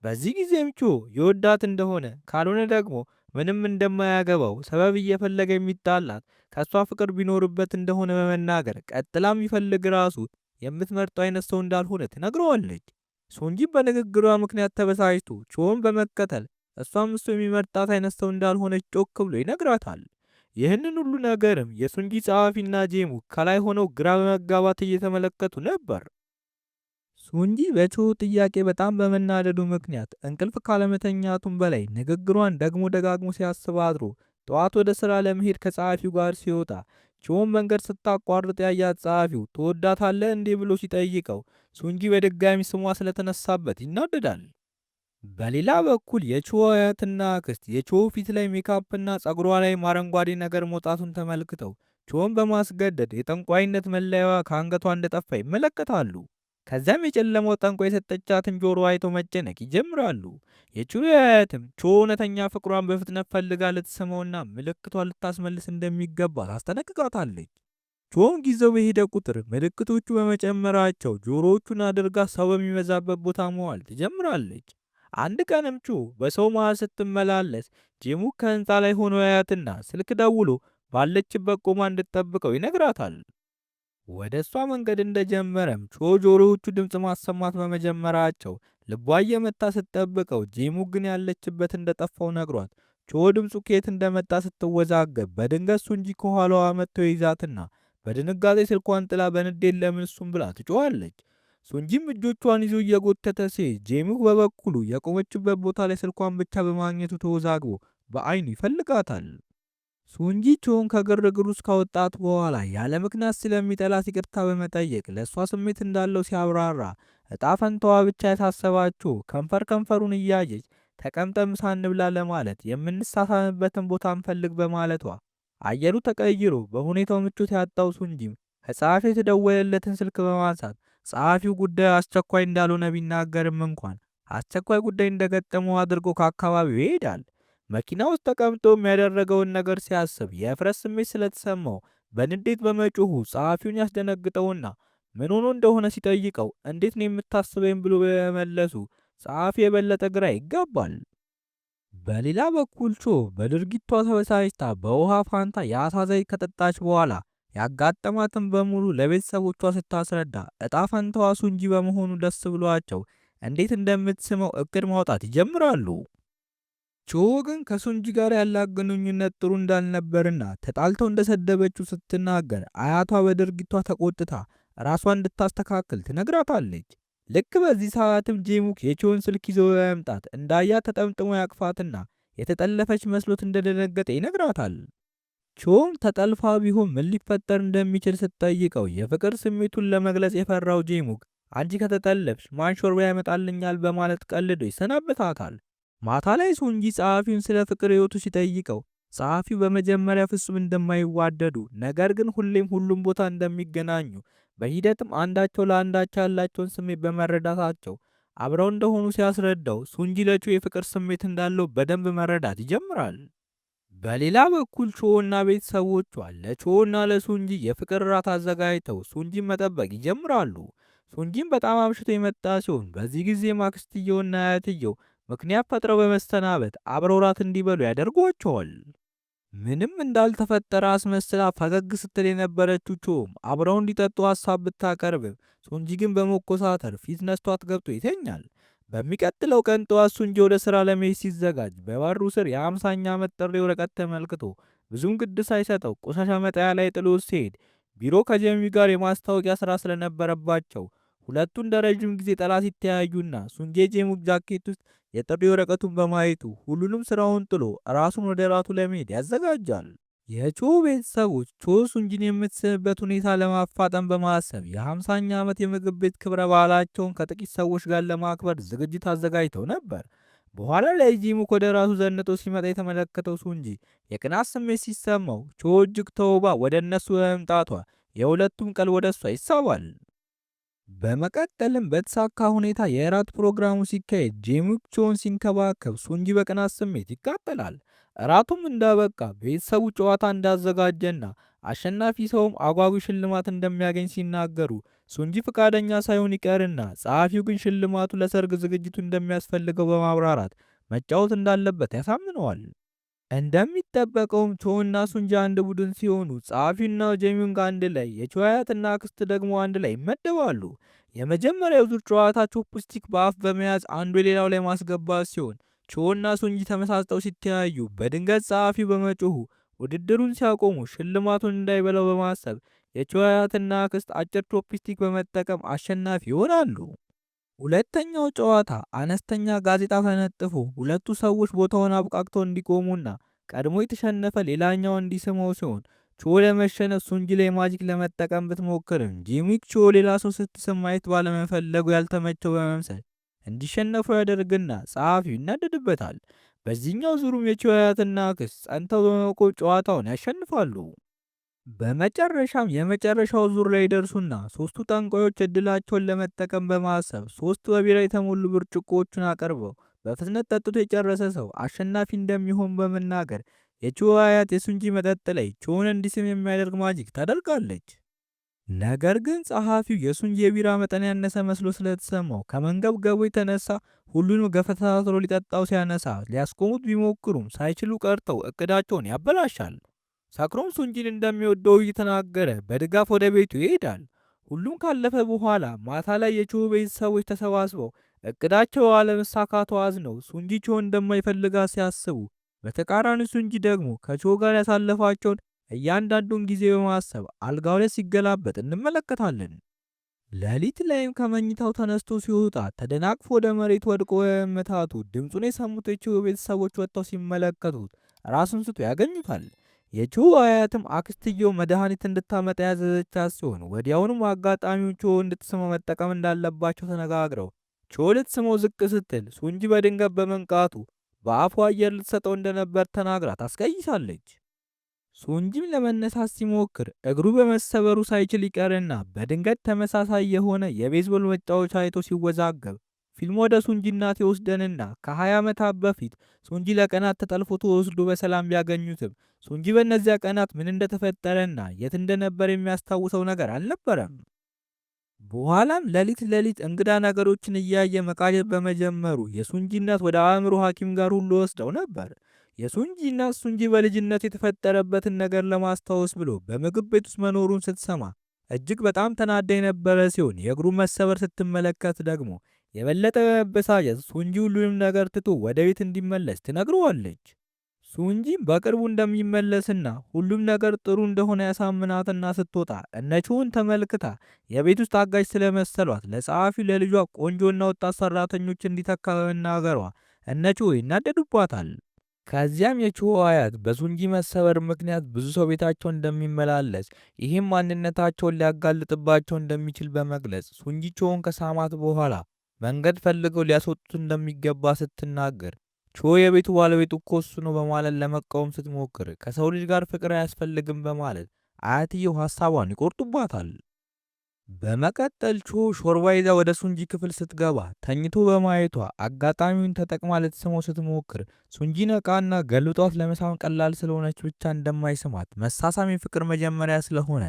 በዚህ ጊዜም ቾ የወዳት እንደሆነ ካልሆነ ደግሞ ምንም እንደማያገባው ሰበብ እየፈለገ የሚጣላት ከሷ ፍቅር ቢኖርበት እንደሆነ በመናገር ቀጥላ የሚፈልግ ራሱ የምትመርጠው አይነት ሰው እንዳልሆነ ትነግረዋለች። ሱንጂ በንግግሯ ምክንያት ተበሳጭቶ ቾን በመከተል እሷም እሱ የሚመርጣት አይነት ሰው እንዳልሆነች ጮክ ብሎ ይነግራታል። ይህንን ሁሉ ነገርም የሱንጂ ጸሐፊና ጄሙክ ከላይ ሆነው ግራ በመጋባት እየተመለከቱ ነበር። ሱንጂ በቾ ጥያቄ በጣም በመናደዱ ምክንያት እንቅልፍ ካለመተኛቱም በላይ ንግግሯን ደግሞ ደጋግሞ ሲያስብ አድሮ ጠዋት ወደ ስራ ለመሄድ ከጸሐፊው ጋር ሲወጣ ቾን መንገድ ስታቋርጥ ያያት ጸሐፊው ትወዳታለህ እንዴ ብሎ ሲጠይቀው ሱንጂ በድጋሚ ስሟ ስለተነሳበት ይናደዳል። በሌላ በኩል የቾ አያትና አክስት የቾ ፊት ላይ ሜካፕና ጸጉሯ ላይ አረንጓዴ ነገር መውጣቱን ተመልክተው ቾን በማስገደድ የጠንቋይነት መለያዋ ከአንገቷ እንደጠፋ ይመለከታሉ። ከዚያም የጨለመው ጠንቋይ የሰጠቻትን ጆሮ አይተው መጨነቅ ይጀምራሉ። የቾ አያትም ቾ እውነተኛ ፍቅሯን በፍጥነት ፈልጋ ልትስመውና ምልክቷን ልታስመልስ እንደሚገባ ታስጠነቅቃታለች። ቾም ጊዜው በሄደ ቁጥር ምልክቶቹ በመጨመራቸው ጆሮዎቹን አድርጋ ሰው በሚበዛበት ቦታ መዋል ትጀምራለች። አንድ ቀንም ቾ በሰው መሃል ስትመላለስ ጄሙክ ከህንፃ ላይ ሆኖ ያያትና ስልክ ደውሎ ባለችበት ቆማ እንድትጠብቀው ይነግራታል። ወደ እሷ መንገድ እንደጀመረም ቾ ጆሮዎቹ ድምፅ ማሰማት በመጀመራቸው ልቧ እየመታ ስትጠብቀው ጂሙክ ግን ያለችበት እንደጠፋው ነግሯት ቾ ድምፁ ከየት እንደመጣ ስትወዛገብ በድንገት ሱንጂ ከኋላዋ መጥቶ ይዛትና በድንጋጤ ስልኳን ጥላ በንዴት ለምን እሱም ብላ ትጮኻለች። ሱንጂም እጆቿን ይዞ እየጎተተ ሲሄድ ጄሙክ በበኩሉ የቆመችበት ቦታ ላይ ስልኳን ብቻ በማግኘቱ ተወዛግቦ በአይኑ ይፈልጋታል። ሱንጂ ቾን ከግርግር ውስጥ ካወጣት በኋላ ያለ ምክንያት ስለሚጠላት ይቅርታ በመጠየቅ ለእሷ ስሜት እንዳለው ሲያብራራ እጣ ፈንታዋ ብቻ የታሰባቸው ከንፈሩን እያየች ተቀምጠን ምሳ እንብላ ለማለት የምንሳሳምበትን ቦታ እንፈልግ በማለቷ አየሩ ተቀይሮ በሁኔታው ምቾት ያጣው ሱንጂም ከጸሐፊው የተደወለለትን ስልክ በማንሳት ጸሐፊው ጉዳዩ አስቸኳይ እንዳልሆነ ቢናገርም እንኳን አስቸኳይ ጉዳይ እንደገጠመው አድርጎ ከአካባቢው ይሄዳል። መኪና ውስጥ ተቀምጦም ያደረገውን ነገር ሲያስብ የእፍረት ስሜት ስለተሰማው በንዴት በመጮሁ ጸሐፊውን ያስደነግጠውና ምን ሆኖ እንደሆነ ሲጠይቀው እንዴት ነው የምታስበኝ ብሎ በመመለሱ ጸሐፊ የበለጠ ግራ ይጋባል። በሌላ በኩል ቾ በድርጊቷ ተበሳጭታ በውሃ ፋንታ የአሳ ዘይት ከጠጣች በኋላ ያጋጠማትን በሙሉ ለቤተሰቦቿ ስታስረዳ እጣ ፈንታዋ ሱንጂ በመሆኑ ደስ ብሏቸው እንዴት እንደምትስመው እቅድ ማውጣት ይጀምራሉ። ቾ ግን ከሱንጂ ጋር ያላት ግንኙነት ጥሩ እንዳልነበርና ተጣልተው እንደሰደበችው ስትናገር አያቷ በድርጊቷ ተቆጥታ ራሷን እንድታስተካክል ትነግራታለች። ልክ በዚህ ሰዓትም ጄሙክ የቾን ስልክ ይዞ በመምጣት እንዳያ ተጠምጥሞ ያቅፋትና የተጠለፈች መስሎት እንደደነገጠ ይነግራታል። ቾም ተጠልፋ ቢሆን ምን ሊፈጠር እንደሚችል ስትጠይቀው የፍቅር ስሜቱን ለመግለጽ የፈራው ጄሙክ አንቺ ከተጠለፍሽ ማን ሾርባ ያመጣልኛል በማለት ቀልዶ ይሰናበታታል። ማታ ላይ ሱንጂ ጸሐፊውን ስለ ፍቅር ህይወቱ ሲጠይቀው ጸሐፊው በመጀመሪያ ፍጹም እንደማይዋደዱ ነገር ግን ሁሉም ቦታ እንደሚገናኙ በሂደትም አንዳቸው ለአንዳቸው ያላቸውን ስሜት በመረዳታቸው አብረው እንደሆኑ ሲያስረዳው ሱንጂ ለቾ የፍቅር ስሜት እንዳለው በደንብ መረዳት ይጀምራል። በሌላ በኩል ቾ እና ቤተሰቦቿ ለቾ እና ለሱንጂ የፍቅር ራት አዘጋጅተው ሱንጂን መጠበቅ ይጀምራሉ። ሱንጂን በጣም አምሽቶ የመጣ ሲሆን በዚህ ጊዜ ማክስትየውና አያትየው ምክንያት ፈጥረው በመስተናበት አብረው ራት እንዲበሉ ያደርጓቸዋል። ምንም እንዳልተፈጠረ አስመስላ ፈገግ ስትል የነበረችው ቾም አብረው እንዲጠጡ ሀሳብ ብታቀርብም ሱንጂ ግን በመኮሳተር ፊት ነስቷት ገብቶ ይተኛል። በሚቀጥለው ቀን ጠዋት ሱንጂ ወደ ስራ ለመሄድ ሲዘጋጅ በበሩ ስር የ50ኛ ዓመት ጥሪ ወረቀት ተመልክቶ ብዙም ግድ ሳይሰጠው ቆሻሻ መጣያ ላይ ጥሎ ሲሄድ ቢሮ ከጀሚ ጋር የማስታወቂያ ስራ ስለነበረባቸው ሁለቱን ለረጅም ጊዜ ጠላት ይተያዩና ሱንጂ ጄሙክ ጃኬት ውስጥ የጥሪ ወረቀቱን በማየቱ ሁሉንም ስራውን ጥሎ ራሱን ወደ ራቱ ለመሄድ ያዘጋጃል። የቾ ቤተሰቦች ቾ ሱንጂን የምትስምበት ሁኔታ ለማፋጠን በማሰብ የ50ኛ ዓመት የምግብ ቤት ክብረ በዓላቸውን ከጥቂት ሰዎች ጋር ለማክበር ዝግጅት አዘጋጅተው ነበር። በኋላ ላይ ጂሙክ ወደ ራሱ ዘንጦ ሲመጣ የተመለከተው ሱንጂ የቅናት ስሜት ሲሰማው ቾ እጅግ ተውባ ወደ እነሱ በመምጣቷ የሁለቱም ቀልብ ወደ እሷ ይሳባል። በመቀጠልም በተሳካ ሁኔታ የእራት ፕሮግራሙ ሲካሄድ ጄሙክ ቾን ሲንከባከብ ሱንጂ በቅናት ስሜት ይቃጠላል። እራቱም እንዳበቃ ቤተሰቡ ጨዋታ እንዳዘጋጀና አሸናፊ ሰውም አጓጊ ሽልማት እንደሚያገኝ ሲናገሩ ሱንጂ ፈቃደኛ ሳይሆን ይቀርና ጸሐፊው ግን ሽልማቱ ለሰርግ ዝግጅቱ እንደሚያስፈልገው በማብራራት መጫወት እንዳለበት ያሳምነዋል። እንደሚጠበቀውም ቾ እና ሱንጂ አንድ ቡድን ሲሆኑ ጸሐፊውና ጄሚንግ አንድ ላይ የቾ አያትና አክስት ደግሞ አንድ ላይ ይመደባሉ። የመጀመሪያው ዙር ጨዋታ ቾፕስቲክ በአፍ በመያዝ አንዱ የሌላው ላይ ማስገባት ሲሆን ቾ እና ሱንጂ ተመሳስጠው ሲተያዩ በድንገት ጸሐፊው በመጮሁ ውድድሩን ሲያቆሙ ሽልማቱን እንዳይበላው በማሰብ የቾ አያትና አክስት አጭር ቾፕስቲክ በመጠቀም አሸናፊ ይሆናሉ። ሁለተኛው ጨዋታ አነስተኛ ጋዜጣ ተነጥፎ ሁለቱ ሰዎች ቦታውን አብቃቅተው እንዲቆሙና ቀድሞ የተሸነፈ ሌላኛው እንዲስመው ሲሆን ቾ ለመሸነፍ ሱንጂ ላይ ማጂክ ለመጠቀም ብትሞክርም ጄሙክ ቾ ሌላ ሰው ስትስም ማየት ባለመፈለጉ ያልተመቸው በመምሰል እንዲሸነፉ ያደርግና ጸሐፊው ይናደድበታል። በዚህኛው ዙሩም የቾ አያትና አክስት ጸንተው በመቆም ጨዋታውን ያሸንፋሉ። በመጨረሻም የመጨረሻው ዙር ላይ ደርሱና ሶስቱ ጠንቋዮች እድላቸውን ለመጠቀም በማሰብ ሶስት በቢራ የተሞሉ ብርጭቆዎችን አቀርበው በፍጥነት ጠጥቶ የጨረሰ ሰው አሸናፊ እንደሚሆን በመናገር የቾ አያት የሱንጂ መጠጥ ላይ ቾን እንዲስም የሚያደርግ ማጂክ ታደርጋለች። ነገር ግን ጸሐፊው የሱንጂ የቢራ መጠን ያነሰ መስሎ ስለተሰማው ከመንገብገቡ የተነሳ ሁሉንም ገፈታትሮ ሊጠጣው ሲያነሳ ሊያስቆሙት ቢሞክሩም ሳይችሉ ቀርተው እቅዳቸውን ያበላሻል። ሰክሮም ሱንጂን እንደሚወደው እየተናገረ በድጋፍ ወደ ቤቱ ይሄዳል። ሁሉም ካለፈ በኋላ ማታ ላይ የቾ ቤተሰቦች ተሰባስበው እቅዳቸው አለመሳካቱ አዝነው ሱንጂ ቾ እንደማይፈልጋት ሲያስቡ፣ በተቃራኒ ሱንጂ ደግሞ ከቾ ጋር ያሳለፋቸውን እያንዳንዱን ጊዜ በማሰብ አልጋው ላይ ሲገላበጥ እንመለከታለን። ሌሊት ላይም ከመኝታው ተነስቶ ሲወጣ ተደናቅፎ ወደ መሬት ወድቆ በመመታቱ ድምፁን የሰሙት የቾ ቤተሰቦች ወጥተው ሲመለከቱት ራሱን ስቶ ያገኙታል። የቾ አያትም አክስትየው መድኃኒት እንድታመጣ ያዘዘቻት ሲሆን ወዲያውኑም አጋጣሚውን ቾ እንድትስመው መጠቀም እንዳለባቸው ተነጋግረው ቾ ልትስመው ዝቅ ስትል ሱንጂ በድንገት በመንቃቱ በአፏ አየር ልትሰጠው እንደነበር ተናግራ ታስቀይሳለች። ሱንጂም ለመነሳት ሲሞክር እግሩ በመሰበሩ ሳይችል ይቀርና በድንገት ተመሳሳይ የሆነ የቤዝቦል መጫወቻ አይቶ ሲወዛገብ ፊልም ወደ ሱንጂ እናት ይወስደንና ከ20 ዓመታት በፊት ሱንጂ ለቀናት ተጠልፎ ተወስዶ በሰላም ቢያገኙትም ሱንጂ በእነዚያ ቀናት ምን እንደተፈጠረና የት እንደነበር የሚያስታውሰው ነገር አልነበረም። በኋላም ሌሊት እንግዳ ነገሮችን እያየ መቃዠት በመጀመሩ የሱንጂ እናት ወደ አእምሮ ሐኪም ጋር ሁሉ ወስደው ነበር። የሱንጂ እናት ሱንጂ በልጅነት የተፈጠረበትን ነገር ለማስታወስ ብሎ በምግብ ቤት ውስጥ መኖሩን ስትሰማ እጅግ በጣም ተናዳ የነበረ ሲሆን የእግሩን መሰበር ስትመለከት ደግሞ የበለጠ በመበሳጨት ሱንጂ ሁሉንም ነገር ትቶ ወደ ቤት እንዲመለስ ትነግረዋለች። ሱንጂም በቅርቡ እንደሚመለስና ሁሉም ነገር ጥሩ እንደሆነ ያሳምናትና ስትወጣ እነቾን ተመልክታ የቤት ውስጥ አጋዥ ስለመሰሏት ለጸሐፊው ለልጇ ቆንጆና ወጣት ሰራተኞች እንዲተካ በመናገሯ እነቾ ይናደዱባታል። ከዚያም የቾ አያት በሱንጂ መሰበር ምክንያት ብዙ ሰው ቤታቸው እንደሚመላለስ ይህም ማንነታቸውን ሊያጋልጥባቸው እንደሚችል በመግለጽ ሱንጂ ቾን ከሳማት በኋላ መንገድ ፈልገው ሊያስወጡት እንደሚገባ ስትናገር ቾ የቤቱ ባለቤት እኮ እሱ ነው በማለት ለመቃወም ስትሞክር ከሰው ልጅ ጋር ፍቅር አያስፈልግም በማለት አያትየው ሐሳቧን ይቆርጡባታል። በመቀጠል ቾ ሾርባ ይዛ ወደ ሱንጂ ክፍል ስትገባ ተኝቶ በማየቷ አጋጣሚውን ተጠቅማ ልትስመው ስትሞክር ሱንጂ ነቃና ገልጧት ለመሳም ቀላል ስለሆነች ብቻ እንደማይስማት መሳሳም የፍቅር መጀመሪያ ስለሆነ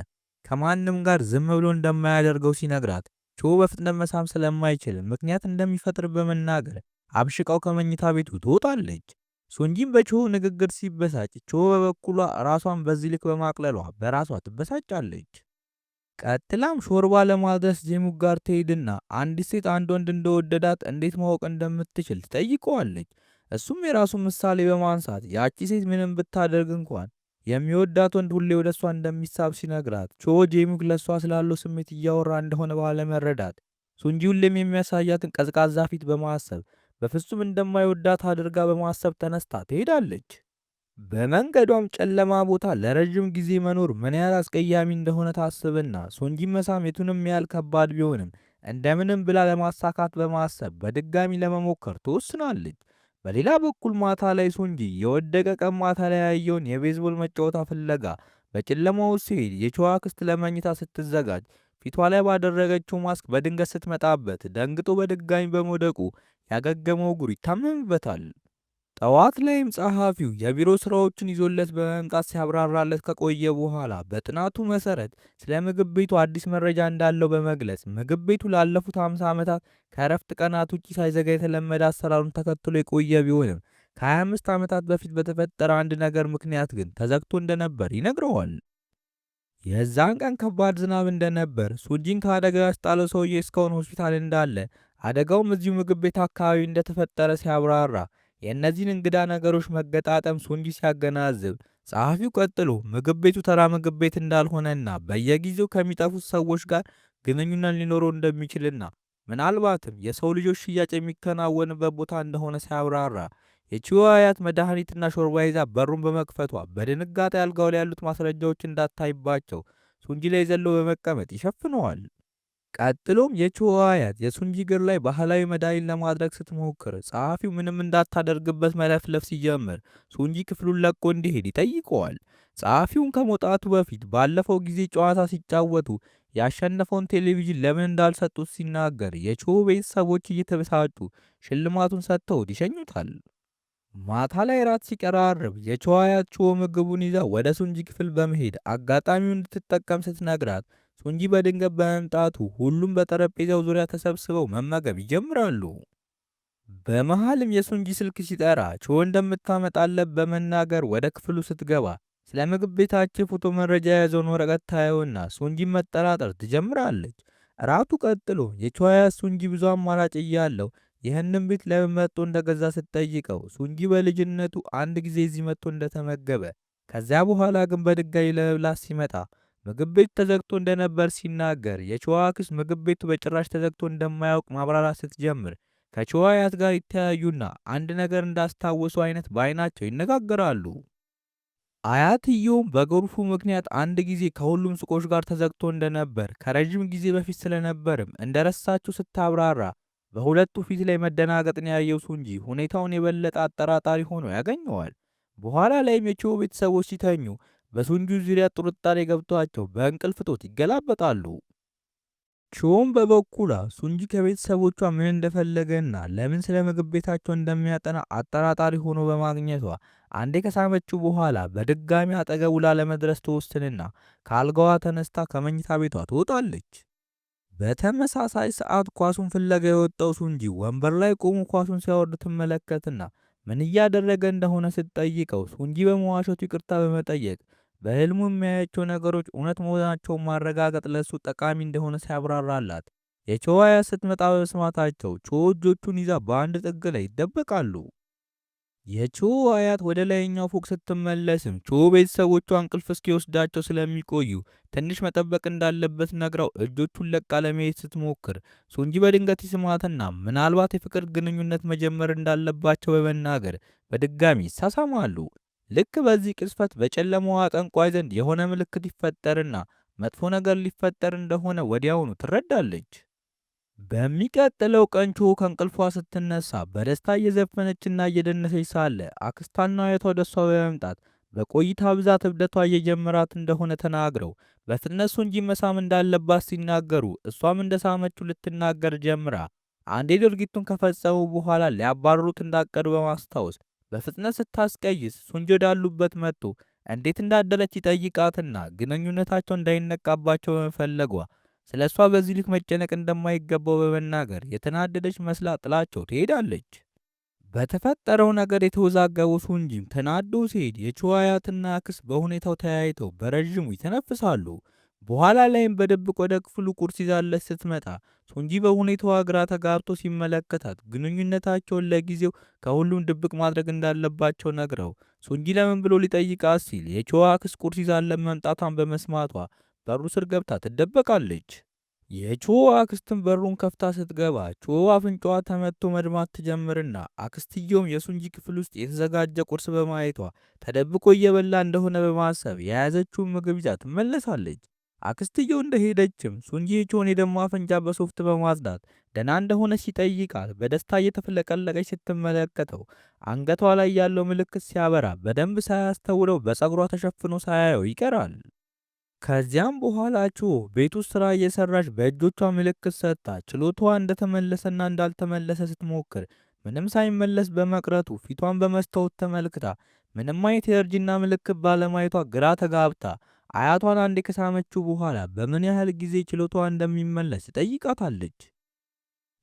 ከማንም ጋር ዝም ብሎ እንደማያደርገው ሲነግራት ቾ በፍጥነት መሳም ስለማይችል ምክንያት እንደሚፈጥር በመናገር አብሽቃው ከመኝታ ቤቱ ትወጣለች። ሱንጂም በቾ ንግግር ሲበሳጭ ቾ በበኩሏ ራሷን በዚህ ልክ በማቅለሏ በራሷ ትበሳጫለች። ቀጥላም ሾርባ ለማድረስ ጄሙክ ጋር ትሄድና አንዲት ሴት አንድ ወንድ እንደወደዳት እንዴት ማወቅ እንደምትችል ትጠይቀዋለች። እሱም የራሱን ምሳሌ በማንሳት ያቺ ሴት ምንም ብታደርግ እንኳን የሚወዳት ወንድ ሁሌ ወደ እሷ እንደሚሳብ ሲነግራት ቾ ጄሙክ ለእሷ ስላለው ስሜት እያወራ እንደሆነ ባለመረዳት ሱንጂ ሁሌም የሚያሳያትን ቀዝቃዛ ፊት በማሰብ በፍጹም እንደማይወዳት አድርጋ በማሰብ ተነስታ ትሄዳለች። በመንገዷም ጨለማ ቦታ ለረጅም ጊዜ መኖር ምን ያህል አስቀያሚ እንደሆነ ታስብና ሱንጂን መሳም የቱንም ያህል ከባድ ቢሆንም እንደምንም ብላ ለማሳካት በማሰብ በድጋሚ ለመሞከር ትወስናለች። በሌላ በኩል ማታ ላይ ሱንጂ የወደቀ ቀን ማታ ላይ ያየውን የቤዝቦል መጫወቻ ፍለጋ በጨለማው ሲሄድ የቾ አክስት ለመኝታ ስትዘጋጅ ፊቷ ላይ ባደረገችው ማስክ በድንገት ስትመጣበት ደንግጦ በድጋሚ በመውደቁ ያገገመው እግሩ ይታመምበታል። ጠዋት ላይም ጸሐፊው የቢሮ ስራዎችን ይዞለት በመምጣት ሲያብራራለት ከቆየ በኋላ በጥናቱ መሰረት ስለ ምግብ ቤቱ አዲስ መረጃ እንዳለው በመግለጽ ምግብ ቤቱ ላለፉት 50 ዓመታት ከእረፍት ቀናት ውጪ ሳይዘጋ የተለመደ አሰራሩን ተከትሎ የቆየ ቢሆንም ከ25 ዓመታት በፊት በተፈጠረ አንድ ነገር ምክንያት ግን ተዘግቶ እንደነበር ይነግረዋል። የዛን ቀን ከባድ ዝናብ እንደነበር ሱንጂን ከአደጋ ያስጣለው ሰውዬ እስካሁን ሆስፒታል እንዳለ አደጋውም እዚሁ ምግብ ቤት አካባቢ እንደተፈጠረ ሲያብራራ የእነዚህን እንግዳ ነገሮች መገጣጠም ሱንጂ ሲያገናዝብ ጸሐፊው ቀጥሎ ምግብ ቤቱ ተራ ምግብ ቤት እንዳልሆነና በየጊዜው ከሚጠፉት ሰዎች ጋር ግንኙነት ሊኖረው እንደሚችልና ምናልባትም የሰው ልጆች ሽያጭ የሚከናወንበት ቦታ እንደሆነ ሲያብራራ የቾ አያት መድኃኒትና ሾርባ ይዛ በሩን በመክፈቷ በድንጋጤ አልጋው ላይ ያሉት ማስረጃዎች እንዳታይባቸው ሱንጂ ላይ ዘለው በመቀመጥ ይሸፍነዋል። ቀጥሎም የቾ አያት የሱንጂ እግር ላይ ባህላዊ መድኃኒት ለማድረግ ስትሞክር ጸሐፊው ምንም እንዳታደርግበት መለፍለፍ ሲጀምር ሱንጂ ክፍሉን ለቆ እንዲሄድ ይጠይቀዋል። ጸሐፊውን ከመውጣቱ በፊት ባለፈው ጊዜ ጨዋታ ሲጫወቱ ያሸነፈውን ቴሌቪዥን ለምን እንዳልሰጡት ሲናገር የቾ ቤተሰቦች እየተበሳጩ ሽልማቱን ሰጥተውት ይሸኙታል። ማታ ላይ ራት ሲቀራርብ የቾ አያት ቾ ምግቡን ይዛ ወደ ሱንጂ ክፍል በመሄድ አጋጣሚውን እንድትጠቀም ስትነግራት ሱንጂ በድንገት በመምጣቱ ሁሉም በጠረጴዛው ዙሪያ ተሰብስበው መመገብ ይጀምራሉ። በመሃልም የሱንጂ ስልክ ሲጠራ ቾ እንደምታመጣለት በመናገር ወደ ክፍሉ ስትገባ ስለ ምግብ ቤታቸው የፎቶ መረጃ የያዘውን ወረቀት ታየውና ሱንጂን መጠራጠር ትጀምራለች። እራቱ ቀጥሎ የቾያ ሱንጂ ብዙ አማራጭ እያለው ይህንን ቤት ለምን መጥቶ እንደገዛ ስትጠይቀው ሱንጂ በልጅነቱ አንድ ጊዜ እዚህ መጥቶ እንደተመገበ ከዚያ በኋላ ግን በድጋሚ ለመብላት ሲመጣ ምግብ ቤት ተዘግቶ እንደነበር ሲናገር የቾዋ አክስት ምግብ ቤቱ በጭራሽ ተዘግቶ እንደማያውቅ ማብራራት ስትጀምር ከቾዋ አያት ጋር ይተያዩና አንድ ነገር እንዳስታወሱ አይነት በአይናቸው ይነጋገራሉ። አያትየውም በጎርፉ ምክንያት አንድ ጊዜ ከሁሉም ሱቆች ጋር ተዘግቶ እንደነበር ከረጅም ጊዜ በፊት ስለነበርም እንደረሳችው ስታብራራ በሁለቱ ፊት ላይ መደናገጥን ያየው ሱንጂ ሁኔታውን የበለጠ አጠራጣሪ ሆኖ ያገኘዋል። በኋላ ላይም የቺዮ ቤተሰቦች ሲተኙ በሱንጂ ዙሪያ ጥርጣሬ ገብቷቸው በእንቅልፍ እጦት ይገላበጣሉ። ቺዮም በበኩሏ ሱንጂ ከቤተሰቦቿ ምን እንደፈለገና ለምን ስለ ምግብ ቤታቸው እንደሚያጠና አጠራጣሪ ሆኖ በማግኘቷ አንዴ ከሳመችው በኋላ በድጋሚ አጠገቡ ላለመድረስ ትወስንና ከአልጋዋ ተነስታ ከመኝታ ቤቷ ትወጣለች። በተመሳሳይ ሰዓት ኳሱን ፍለጋ የወጣው ሱንጂ ወንበር ላይ ቆሞ ኳሱን ሲያወርድ ትመለከትና ምን እያደረገ እንደሆነ ስትጠይቀው ሱንጂ በመዋሸቱ ይቅርታ በመጠየቅ በህልሙ የሚያያቸው ነገሮች እውነት መሆናቸውን ማረጋገጥ ለሱ ጠቃሚ እንደሆነ ሲያብራራላት የቾዋ አያት ስትመጣ በመስማታቸው ቾ እጆቹን ይዛ በአንድ ጥግ ላይ ይደበቃሉ። የቾ አያት ወደ ላይኛው ፎቅ ስትመለስም ቾ ቤተሰቦቿ እንቅልፍ እስኪወስዳቸው ስለሚቆዩ ትንሽ መጠበቅ እንዳለበት ነግራው እጆቹን ለቃ ለመሄድ ስትሞክር ሱንጂ በድንገት ይስማትና ምናልባት የፍቅር ግንኙነት መጀመር እንዳለባቸው በመናገር በድጋሚ ይሳሳማሉ። ልክ በዚህ ቅጽበት በጨለማዋ ጠንቋይ ዘንድ የሆነ ምልክት ይፈጠርና መጥፎ ነገር ሊፈጠር እንደሆነ ወዲያውኑ ትረዳለች። በሚቀጥለው ቀን ቾ ከእንቅልፏ ስትነሳ በደስታ እየዘፈነችና እየደነሰች ሳለ አክስቷና አያቷ ወደ እሷ በመምጣት በቆይታ ብዛት እብደቷ እየጀመራት እንደሆነ ተናግረው በፍጥነት ሱንጂ መሳም እንዳለባት ሲናገሩ እሷም እንደሳመችው ልትናገር ጀምራ አንዴ ድርጊቱን ከፈጸሙ በኋላ ሊያባርሩት እንዳቀዱ በማስታወስ በፍጥነት ስታስቀይስ ሱንጂ ወዳሉበት መጥቶ እንዴት እንዳደረች ይጠይቃትና ግንኙነታቸው እንዳይነቃባቸው በመፈለጓ ስለ እሷ በዚህ ልክ መጨነቅ እንደማይገባው በመናገር የተናደደች መስላ ጥላቸው ትሄዳለች። በተፈጠረው ነገር የተወዛገቡ ሱንጂም ተናዶ ሲሄድ የቾዋ አያትና አክስት በሁኔታው ተያይተው በረዥሙ ይተነፍሳሉ። በኋላ ላይም በድብቅ ወደ ክፍሉ ቁርስ ይዛለች ስትመጣ ሱንጂ በሁኔታዋ ግራ ተጋብቶ ሲመለከታት ግንኙነታቸውን ለጊዜው ከሁሉም ድብቅ ማድረግ እንዳለባቸው ነግረው ሱንጂ ለምን ብሎ ሊጠይቃት ሲል የቾዋ አክስት ቁርስ ይዛለት መምጣቷን በመስማቷ በሩ ስር ገብታ ትደበቃለች። የቾዋ አክስትን በሩን ከፍታ ስትገባ ቾዋ አፍንጫዋ ተመቶ መድማት ትጀምርና አክስትየውም የሱንጂ ክፍል ውስጥ የተዘጋጀ ቁርስ በማየቷ ተደብቆ እየበላ እንደሆነ በማሰብ የያዘችውን ምግብ ይዛ ትመለሳለች። አክስትየው እንደሄደችም ሱንጂ የቾን የደማ አፍንጫ በሶፍት በማጽዳት ደህና እንደሆነ ሲጠይቃት በደስታ እየተፍለቀለቀች ስትመለከተው አንገቷ ላይ ያለው ምልክት ሲያበራ በደንብ ሳያስተውለው በፀጉሯ ተሸፍኖ ሳያየው ይቀራል። ከዚያም በኋላ ቾ ቤት ውስጥ ስራ እየሰራች በእጆቿ ምልክት ሰጥታ ችሎታዋ እንደተመለሰና እንዳልተመለሰ ስትሞክር ምንም ሳይመለስ በመቅረቱ ፊቷን በመስታወት ተመልክታ ምንም አይነት የእርጅና ምልክት ባለማየቷ ግራ ተጋብታ አያቷን አንዴ ከሳመችው በኋላ በምን ያህል ጊዜ ችሎታዋ እንደሚመለስ ትጠይቃታለች።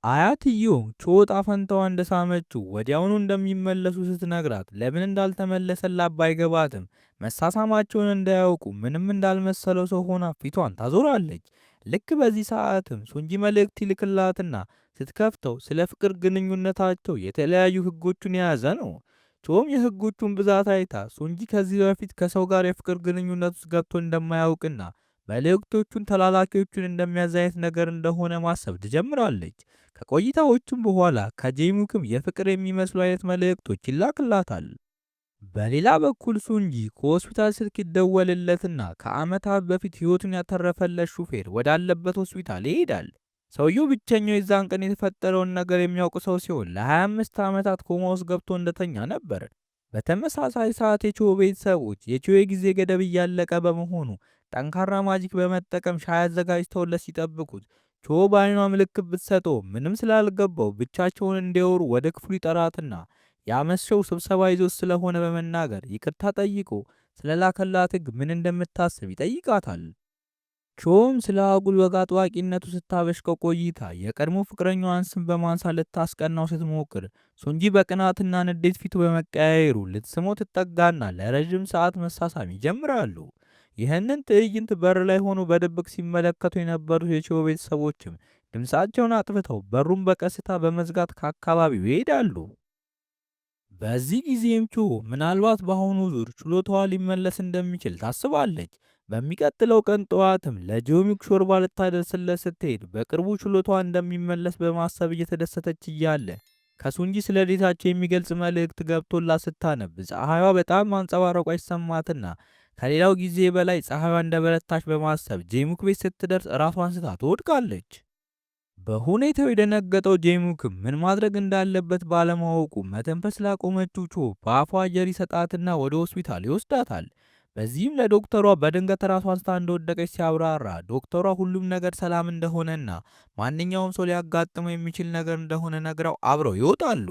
አያትየው ቾ ዕጣ ፈንታዋ እንደሳመችው ወዲያውኑ እንደሚመለሱ ስትነግራት ለምን እንዳልተመለሰላት ባይገባትም መሳሳማቸውን እንዳያውቁ ምንም እንዳልመሰለው ሰው ሆና ፊቷን ታዞራለች። ልክ በዚህ ሰዓትም ሱንጂ መልእክት ይልክላትና ስትከፍተው ስለ ፍቅር ግንኙነታቸው የተለያዩ ህጎቹን የያዘ ነው። ቾም የህጎቹን ብዛት አይታ ሱንጂ ከዚህ በፊት ከሰው ጋር የፍቅር ግንኙነት ውስጥ ገብቶ እንደማያውቅና መልእክቶቹን ተላላኪዎቹን እንደሚያዝ አይነት ነገር እንደሆነ ማሰብ ትጀምራለች። ከቆይታዎቹም በኋላ ከጄሙክም የፍቅር የሚመስሉ አይነት መልእክቶች ይላክላታል። በሌላ በኩል ሱንጂ ከሆስፒታል ስልክ ይደወልለትና ከዓመታት በፊት ህይወቱን ያተረፈለት ሹፌር ወዳለበት ሆስፒታል ይሄዳል። ሰውየው ብቸኛው የዛን ቀን የተፈጠረውን ነገር የሚያውቅ ሰው ሲሆን ለ25 ዓመታት ኮማ ውስጥ ገብቶ እንደተኛ ነበር። በተመሳሳይ ሰዓት የቾ ቤተሰቦች የቾ የጊዜ ገደብ እያለቀ በመሆኑ ጠንካራ ማጂክ በመጠቀም ሻይ አዘጋጅተውለት ሲጠብቁት ቾ በአይኗ ምልክት ብትሰጠው ምንም ስላልገባው ብቻቸውን እንዲያወሩ ወደ ክፍሉ ይጠራትና ያመሸው ስብሰባ ይዞት ስለሆነ በመናገር ይቅርታ ጠይቆ ስለላከላት ህግ ምን እንደምታስብ ይጠይቃታል። ቾም ስለ አጉል ወግ አጥባቂነቱ ስታበሽቀው ቆይታ የቀድሞ ፍቅረኛዋን ስም በማንሳት ልታስቀናው ስትሞክር ሱንጂ በቅናትና ንዴት ፊቱ በመቀያየሩ ልትስመው ትጠጋና ለረዥም ሰዓት መሳሳም ይጀምራሉ። ይህንን ትዕይንት በር ላይ ሆኖ በድብቅ ሲመለከቱ የነበሩት የቾ ቤተሰቦችም ድምፃቸውን አጥፍተው በሩን በቀስታ በመዝጋት ከአካባቢው ይሄዳሉ። በዚህ ጊዜም ቾ ምናልባት በአሁኑ ዙር ችሎታዋ ሊመለስ እንደሚችል ታስባለች። በሚቀጥለው ቀን ጠዋትም ለጂዮሚክ ሾርባ ልታደርስለት ስትሄድ በቅርቡ ችሎታዋ እንደሚመለስ በማሰብ እየተደሰተች እያለ ከሱንጂ ስለ ዴታቸው የሚገልጽ መልእክት ገብቶላት ስታነብ ፀሐይዋ በጣም ማንጸባረቋ ይሰማትና ከሌላው ጊዜ በላይ ፀሐይዋ እንደበረታች በማሰብ ጄሙክ ቤት ስትደርስ ራሷን ስታ ትወድቃለች። በሁኔታው የደነገጠው ጄሙክም ምን ማድረግ እንዳለበት ባለማወቁ መተንፈስ ላቆመችው ቾ በአፏ አየር ይሰጣትና ወደ ሆስፒታል ይወስዳታል። በዚህም ለዶክተሯ በድንገት ራሷን ስታ እንደወደቀች ሲያብራራ ዶክተሯ ሁሉም ነገር ሰላም እንደሆነና ማንኛውም ሰው ሊያጋጥመው የሚችል ነገር እንደሆነ ነግራው አብረው ይወጣሉ።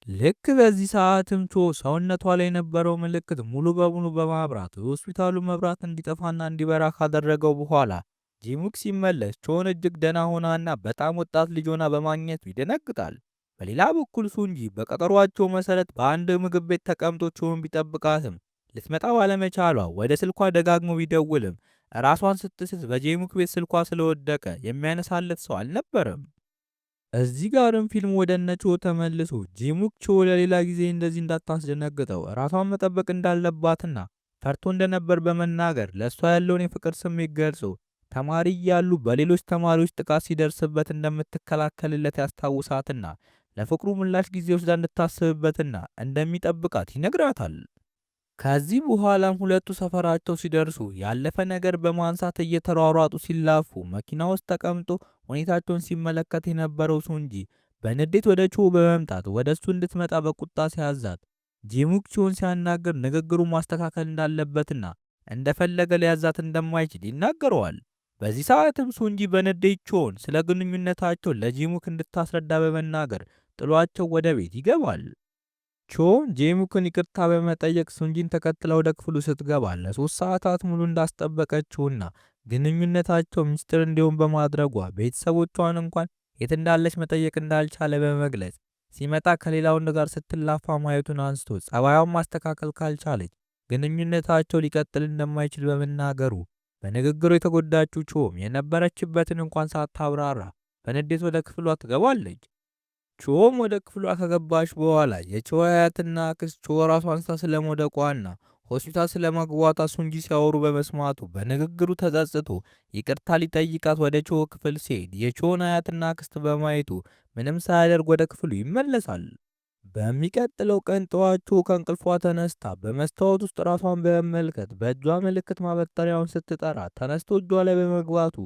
ልክ በዚህ ሰዓትም ቾ ሰውነቷ ላይ የነበረው ምልክት ሙሉ በሙሉ በማብራት የሆስፒታሉ መብራት እንዲጠፋና እንዲበራ ካደረገው በኋላ ጂሙክ ሲመለስ ቾን እጅግ ደህና ሆናና በጣም ወጣት ልጅ ሆና በማግኘቱ ይደነግጣል። በሌላ በኩል ሱንጂ በቀጠሯቸው መሰረት በአንድ ምግብ ቤት ተቀምጦ ቾን ቢጠብቃትም ልትመጣ ባለመቻሏ ወደ ስልኳ ደጋግሞ ቢደውልም ራሷን ስትስት በጄሙክ ቤት ስልኳ ስለወደቀ የሚያነሳለት ሰው አልነበረም። እዚህ ጋርም ፊልም ወደ እነ ቾ ተመልሶ ጄሙክ ቾ ለሌላ ጊዜ እንደዚህ እንዳታስደነግጠው ራሷን መጠበቅ እንዳለባትና ፈርቶ እንደነበር በመናገር ለእሷ ያለውን የፍቅር ስሜት ገልጾ ተማሪ እያሉ በሌሎች ተማሪዎች ጥቃት ሲደርስበት እንደምትከላከልለት ያስታውሳትና ለፍቅሩ ምላሽ ጊዜ ወስዳ እንድታስብበትና እንደሚጠብቃት ይነግራታል። ከዚህ በኋላም ሁለቱ ሰፈራቸው ሲደርሱ ያለፈ ነገር በማንሳት እየተሯሯጡ ሲላፉ መኪና ውስጥ ተቀምጦ ሁኔታቸውን ሲመለከት የነበረው ሱንጂ በንዴት ወደ ቾ በመምጣት ወደ እሱ እንድትመጣ በቁጣ ሲያዛት ጄሙክ ቾን ሲያናግር ንግግሩን ማስተካከል እንዳለበትና እንደፈለገ ሊያዛት እንደማይችል ይናገረዋል። በዚህ ሰዓትም ሱንጂ በንዴት ቾን ስለ ግንኙነታቸው ለጄሙክ እንድታስረዳ በመናገር ጥሏቸው ወደ ቤት ይገባል። ቾ ጄሙክን ይቅርታ በመጠየቅ ሱንጂን ተከትላ ወደ ክፍሉ ስትገባ ለ3 ሰዓታት ሙሉ እንዳስጠበቀችውና ግንኙነታቸው ሚስጥር እንዲሆን በማድረጓ ቤተሰቦቿን እንኳን የት እንዳለች መጠየቅ እንዳልቻለ በመግለጽ ሲመጣ ከሌላ ወንድ ጋር ስትላፋ ማየቱን አንስቶ ጸባዩን ማስተካከል ካልቻለች ግንኙነታቸው ሊቀጥል እንደማይችል በመናገሩ በንግግሩ የተጎዳችው ቾም የነበረችበትን እንኳን ሳታብራራ በንዴት ወደ ክፍሏ ትገባለች። ቾም ወደ ክፍሏ ከገባች በኋላ የቾ አያትና አክስት ቾ ራሷን አንስታ ስለመውደቋና ሆስፒታል ስለመግባቷ ሱንጂ ሲያወሩ በመስማቱ በንግግሩ ተጸጽቶ ይቅርታ ሊጠይቃት ወደ ቾ ክፍል ሲሄድ የቾን አያትና አክስት በማየቱ ምንም ሳያደርግ ወደ ክፍሉ ይመለሳል። በሚቀጥለው ቀን ጠዋት ቾ ከእንቅልፏ ተነስታ በመስታወት ውስጥ ራሷን በመመልከት በእጇ ምልክት ማበጠሪያውን ስትጠራ ተነስቶ እጇ ላይ በመግባቱ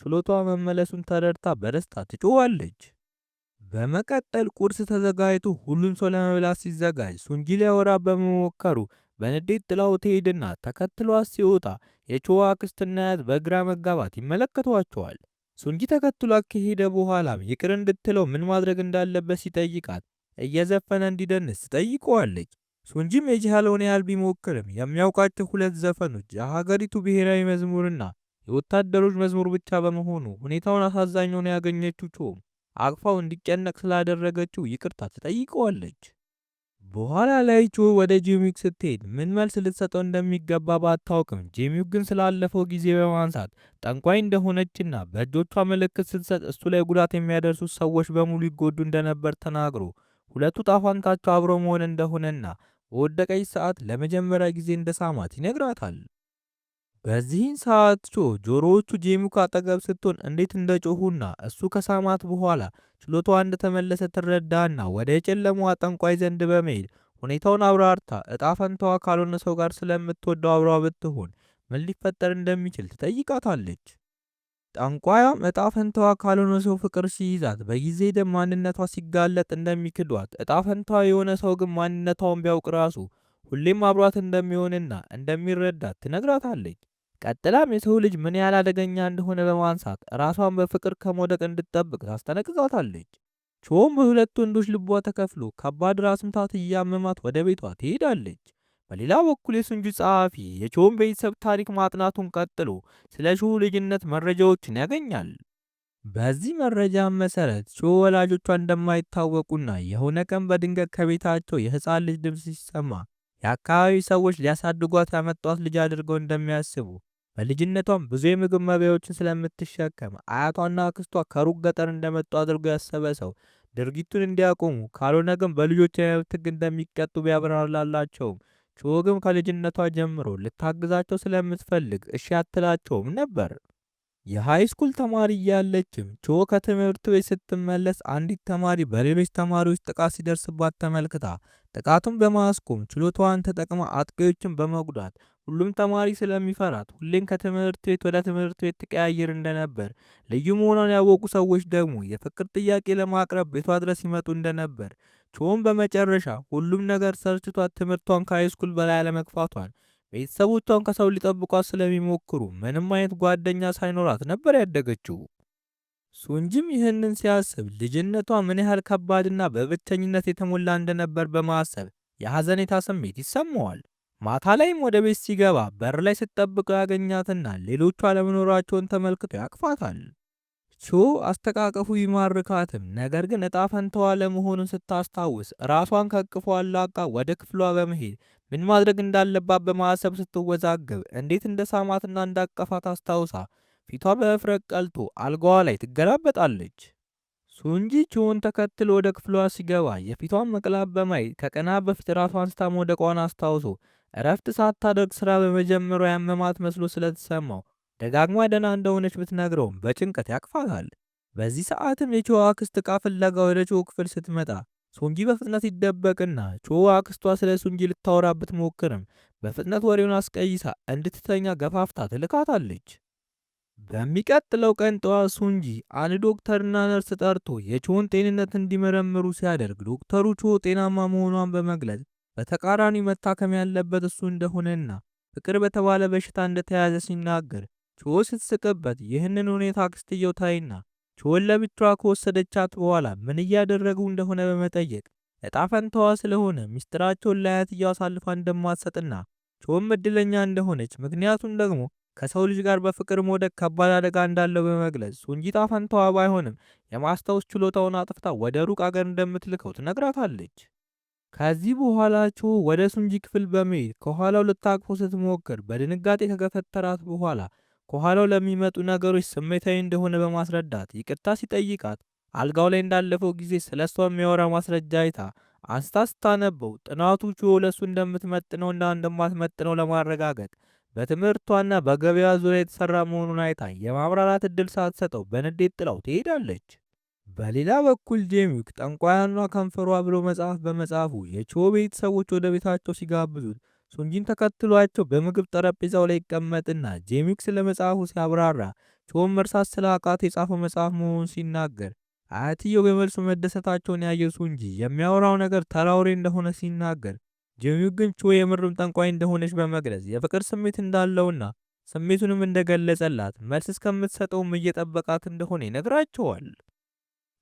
ችሎቷ መመለሱን ተረድታ በደስታ ትጮኻለች። በመቀጠል ቁርስ ተዘጋጅቶ ሁሉም ሰው ለመብላት ሲዘጋጅ ሱንጂ ሊያወራ በመሞከሩ በንዴት ጥላው ትሄድና ተከትሏት ሲወጣ የቾ አክስትና አያት በግራ መጋባት ይመለከቷቸዋል። ሱንጂ ተከትሏት ከሄደ በኋላም ይቅር እንድትለው ምን ማድረግ እንዳለበት ሲጠይቃት እየዘፈነ እንዲደንስ ትጠይቀዋለች። ሱንጂም የቻለውን ያህል ቢሞክርም የሚያውቃቸው 2 ዘፈኖች የሀገሪቱ ብሔራዊ መዝሙርና የወታደሮች መዝሙር ብቻ በመሆኑ ሁኔታውን አሳዛኝ ሆኖ ያገኘችው ቾም አቅፋው እንዲጨነቅ ስላደረገችው ይቅርታ ትጠይቀዋለች። በኋላ ላይ ቾ ወደ ጄሙክ ስትሄድ ምን መልስ ልትሰጠው እንደሚገባ ባታውቅም ጄሙክ ግን ስላለፈው ጊዜ በማንሳት ጠንቋይ እንደሆነችና በእጆቿ ምልክት ስትሰጥ እሱ ላይ ጉዳት የሚያደርሱት ሰዎች በሙሉ ይጎዱ እንደነበር ተናግሮ ሁለቱ ጣፋንታቸው አብሮ መሆን እንደሆነና በወደቀች ሰዓት ለመጀመሪያ ጊዜ እንደሳማት ይነግራታል። በዚህን ሰዓት ቾ ጆሮዎቹ ጄሙክ አጠገብ ስትሆን እንዴት እንደጮሁና እሱ ከሳማት በኋላ ችሎታዋ እንደተመለሰ ትረዳና ወደ የጨለማዋ ጠንቋይ ዘንድ በመሄድ ሁኔታውን አብራርታ እጣ ፈንታዋ ካልሆነ ሰው ጋር ስለምትወደው አብሯ ብትሆን ምን ሊፈጠር እንደሚችል ትጠይቃታለች። ጠንቋያም እጣ ፈንታዋ ካልሆነ ሰው ፍቅር ሲይዛት በጊዜ ሂደት ማንነቷ ሲጋለጥ እንደሚክዷት እጣ ፈንታዋ የሆነ ሰው ግን ማንነቷን ቢያውቅ ራሱ ሁሌም አብሯት እንደሚሆንና እንደሚረዳት ትነግራታለች። ቀጥላም የሰው ልጅ ምን ያህል አደገኛ እንደሆነ በማንሳት ራሷን በፍቅር ከመውደቅ እንድትጠብቅ ታስጠነቅቃታለች። ቾም በሁለት ወንዶች ልቧ ተከፍሎ ከባድ ራስ ምታት እያመማት ወደ ቤቷ ትሄዳለች። በሌላ በኩል የሱንጂ ጸሐፊ የቾውን ቤተሰብ ታሪክ ማጥናቱን ቀጥሎ ስለ ቾው ልጅነት መረጃዎችን ያገኛል። በዚህ መረጃ መሰረት ቾው ወላጆቿ እንደማይታወቁና የሆነ ቀን በድንገት ከቤታቸው የህፃን ልጅ ድምፅ ሲሰማ የአካባቢ ሰዎች ሊያሳድጓት ያመጧት ልጅ አድርገው እንደሚያስቡ፣ በልጅነቷም ብዙ የምግብ መብያዎችን ስለምትሸከም አያቷና አክስቷ ከሩቅ ገጠር እንደመጡ አድርጎ ያሰበ ሰው ድርጊቱን እንዲያቆሙ ካልሆነ ግን በልጆች የመብት ሕግ እንደሚቀጡ ቢያብራራላቸውም ቾው ግን ከልጅነቷ ጀምሮ ልታግዛቸው ስለምትፈልግ እሺ አትላቸውም ነበር። የሃይስኩል ተማሪ እያለችም ቾው ከትምህርት ቤት ስትመለስ አንዲት ተማሪ በሌሎች ተማሪዎች ጥቃት ሲደርስባት ተመልክታ ጥቃቱን በማስቆም ችሎታዋን ተጠቅማ አጥቂዎችን በመጉዳት ሁሉም ተማሪ ስለሚፈራት ሁሌም ከትምህርት ቤት ወደ ትምህርት ቤት ትቀያየር እንደነበር፣ ልዩ መሆኗን ያወቁ ሰዎች ደግሞ የፍቅር ጥያቄ ለማቅረብ ቤቷ ድረስ ይመጡ እንደነበር፣ ቾውም በመጨረሻ ሁሉም ነገር ሰልችቷት ትምህርቷን ከሃይስኩል በላይ አለመግፋቷን ቤተሰቦቿን ከሰው ሊጠብቋት ስለሚሞክሩ ምንም አይነት ጓደኛ ሳይኖራት ነበር ያደገችው። ሱንጂም ይህንን ሲያስብ ልጅነቷ ምን ያህል ከባድና በብቸኝነት የተሞላ እንደነበር በማሰብ የሐዘኔታ ስሜት ይሰማዋል። ማታ ላይም ወደ ቤት ሲገባ በር ላይ ስትጠብቀው ያገኛትና ሌሎቹ አለመኖራቸውን ተመልክቶ ያቅፋታል። ቾው አስተቃቀፉ ይማርካትም፣ ነገር ግን እጣ ፈንታዋ ለመሆኑን ስታስታውስ ራሷን ከቅፎ አላቃ ወደ ክፍሏ በመሄድ ምን ማድረግ እንዳለባት በማሰብ ስትወዛገብ እንዴት እንደ ሳማትና እንዳቀፋት አስታውሳ ፊቷ በእፍረት ቀልቶ አልጋዋ ላይ ትገላበጣለች። ሱንጂ ቾውን ተከትሎ ወደ ክፍሏ ሲገባ የፊቷን መቅላት በማየት ከቀናት በፊት ራሷን ስታ መውደቋን አስታውሶ እረፍት ሳታደርግ ስራ በመጀመሯ ያመማት መስሎ ስለተሰማው ደጋግማ ደህና እንደሆነች ብትነግረውም በጭንቀት ያቅፋታል። በዚህ ሰዓትም የቾው አክስት ዕቃ ፍለጋ ወደ ቾው ክፍል ስትመጣ ሱንጂ በፍጥነት ይደበቅና ቾው አክስቷ ስለ ሱንጂ ልታወራ ብትሞክርም በፍጥነት ወሬውን አስቀይሳ እንድትተኛ ገፋፍታ ትልካታለች። በሚቀጥለው ቀን ጠዋት ሱንጂ አንድ ዶክተርና ነርስ ጠርቶ የቾውን ጤንነት እንዲመረምሩ ሲያደርግ ዶክተሩ ቾው ጤናማ መሆኗን በመግለጽ በተቃራኒ መታከም ያለበት እሱ እንደሆነና ፍቅር በተባለ በሽታ እንደተያዘ ሲናገር ቾው ስትስቅበት ይህንን ሁኔታ አክስትየው ታይና ቾውን ለብቻዋ ከወሰደቻት በኋላ ምን እያደረጉ እንደሆነ በመጠየቅ እጣ ፈንታዋ ስለሆነ ሚስጥራቸውን ለአያትየው አሳልፋ እንደማትሰጥና ቾውም እድለኛ እንደሆነች ምክንያቱም ደግሞ ከሰው ልጅ ጋር በፍቅር መውደቅ ከባድ አደጋ እንዳለው በመግለጽ ሱንጂ ዕጣ ፈንታዋ ባይሆንም የማስታወስ ችሎታውን አጥፍታ ወደ ሩቅ አገር እንደምትልከው ትነግራታለች። ከዚህ በኋላ ቾው ወደ ሱንጂ ክፍል በመሄድ ከኋላው ልታቅፎ ስትሞክር በድንጋጤ ከገፈተራት በኋላ ከኋላው ለሚመጡ ነገሮች ስሜታዊ እንደሆነ በማስረዳት ይቅርታ ሲጠይቃት አልጋው ላይ እንዳለፈው ጊዜ ስለሷ የሚያወራ ማስረጃ አይታ አንስታ ስታነበው ጥናቱ ቾው ለሱ እንደምትመጥነውና እንደማትመጥነው ለማረጋገጥ በትምህርቷና በገበያ ዙሪያ የተሰራ መሆኑን አይታ የማብራራት እድል ሳትሰጠው በንዴት ጥላው ትሄዳለች። በሌላ በኩል ጄሚክ ጠንቋያኗ ከንፈሯ ብሎ መጽሐፍ በመጻፉ የቾው ቤተሰቦች ወደ ቤታቸው ሲጋብዙት ሱንጂን ተከትሏቸው በምግብ ጠረጴዛው ላይ ይቀመጥና ጄሚክ ስለ መጽሐፉ ሲያብራራ ቾውም መርሳት ስላቃት የጻፈው መጽሐፍ መሆኑን ሲናገር አያትየው በመልሱ መደሰታቸውን ያየ ሱንጂ የሚያወራው ነገር ተራ ወሬ እንደሆነ ሲናገር ጄሚክ ግን ቾው የምርም ጠንቋይ እንደሆነች በመግለጽ የፍቅር ስሜት እንዳለውና ስሜቱንም እንደገለጸላት መልስ እስከምትሰጠውም እየጠበቃት እንደሆነ ይነግራቸዋል።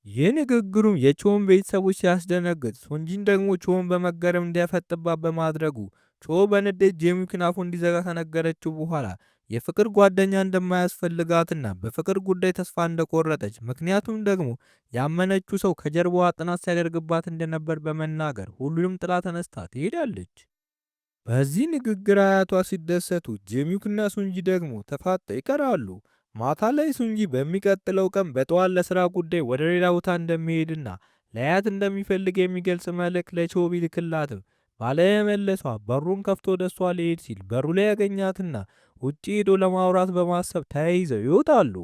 ይህ ንግግሩም የቾውን ቤተሰቦች ሲያስደነግጥ ሱንጂን ደግሞ ቾውን በመገረም እንዲያፈጥባት በማድረጉ ቾው በንዴት ጄሚክን አፉ እንዲዘጋ ከነገረችው በኋላ የፍቅር ጓደኛ እንደማያስፈልጋትና በፍቅር ጉዳይ ተስፋ እንደቆረጠች ምክንያቱም ደግሞ ያመነችው ሰው ከጀርባዋ ጥናት ሲያደርግባት እንደነበር በመናገር ሁሉንም ጥላ ተነስታ ትሄዳለች። በዚህ ንግግር አያቷ ሲደሰቱ ጄሚክና ሱንጂ ደግሞ ተፋጠው ይቀራሉ። ማታ ላይ ሱንጂ በሚቀጥለው ቀን በጠዋት ለስራ ጉዳይ ወደ ሌላ ቦታ እንደሚሄድና ለአያት እንደሚፈልግ የሚገልጽ መልእክት ለቾው ቢልክላትም ባለመመለሷ በሩን ከፍቶ ወደሷ ሊሄድ ሲል በሩ ላይ ያገኛትና ውጪ ሄዶ ለማውራት በማሰብ ተያይዘው ይወጣሉ።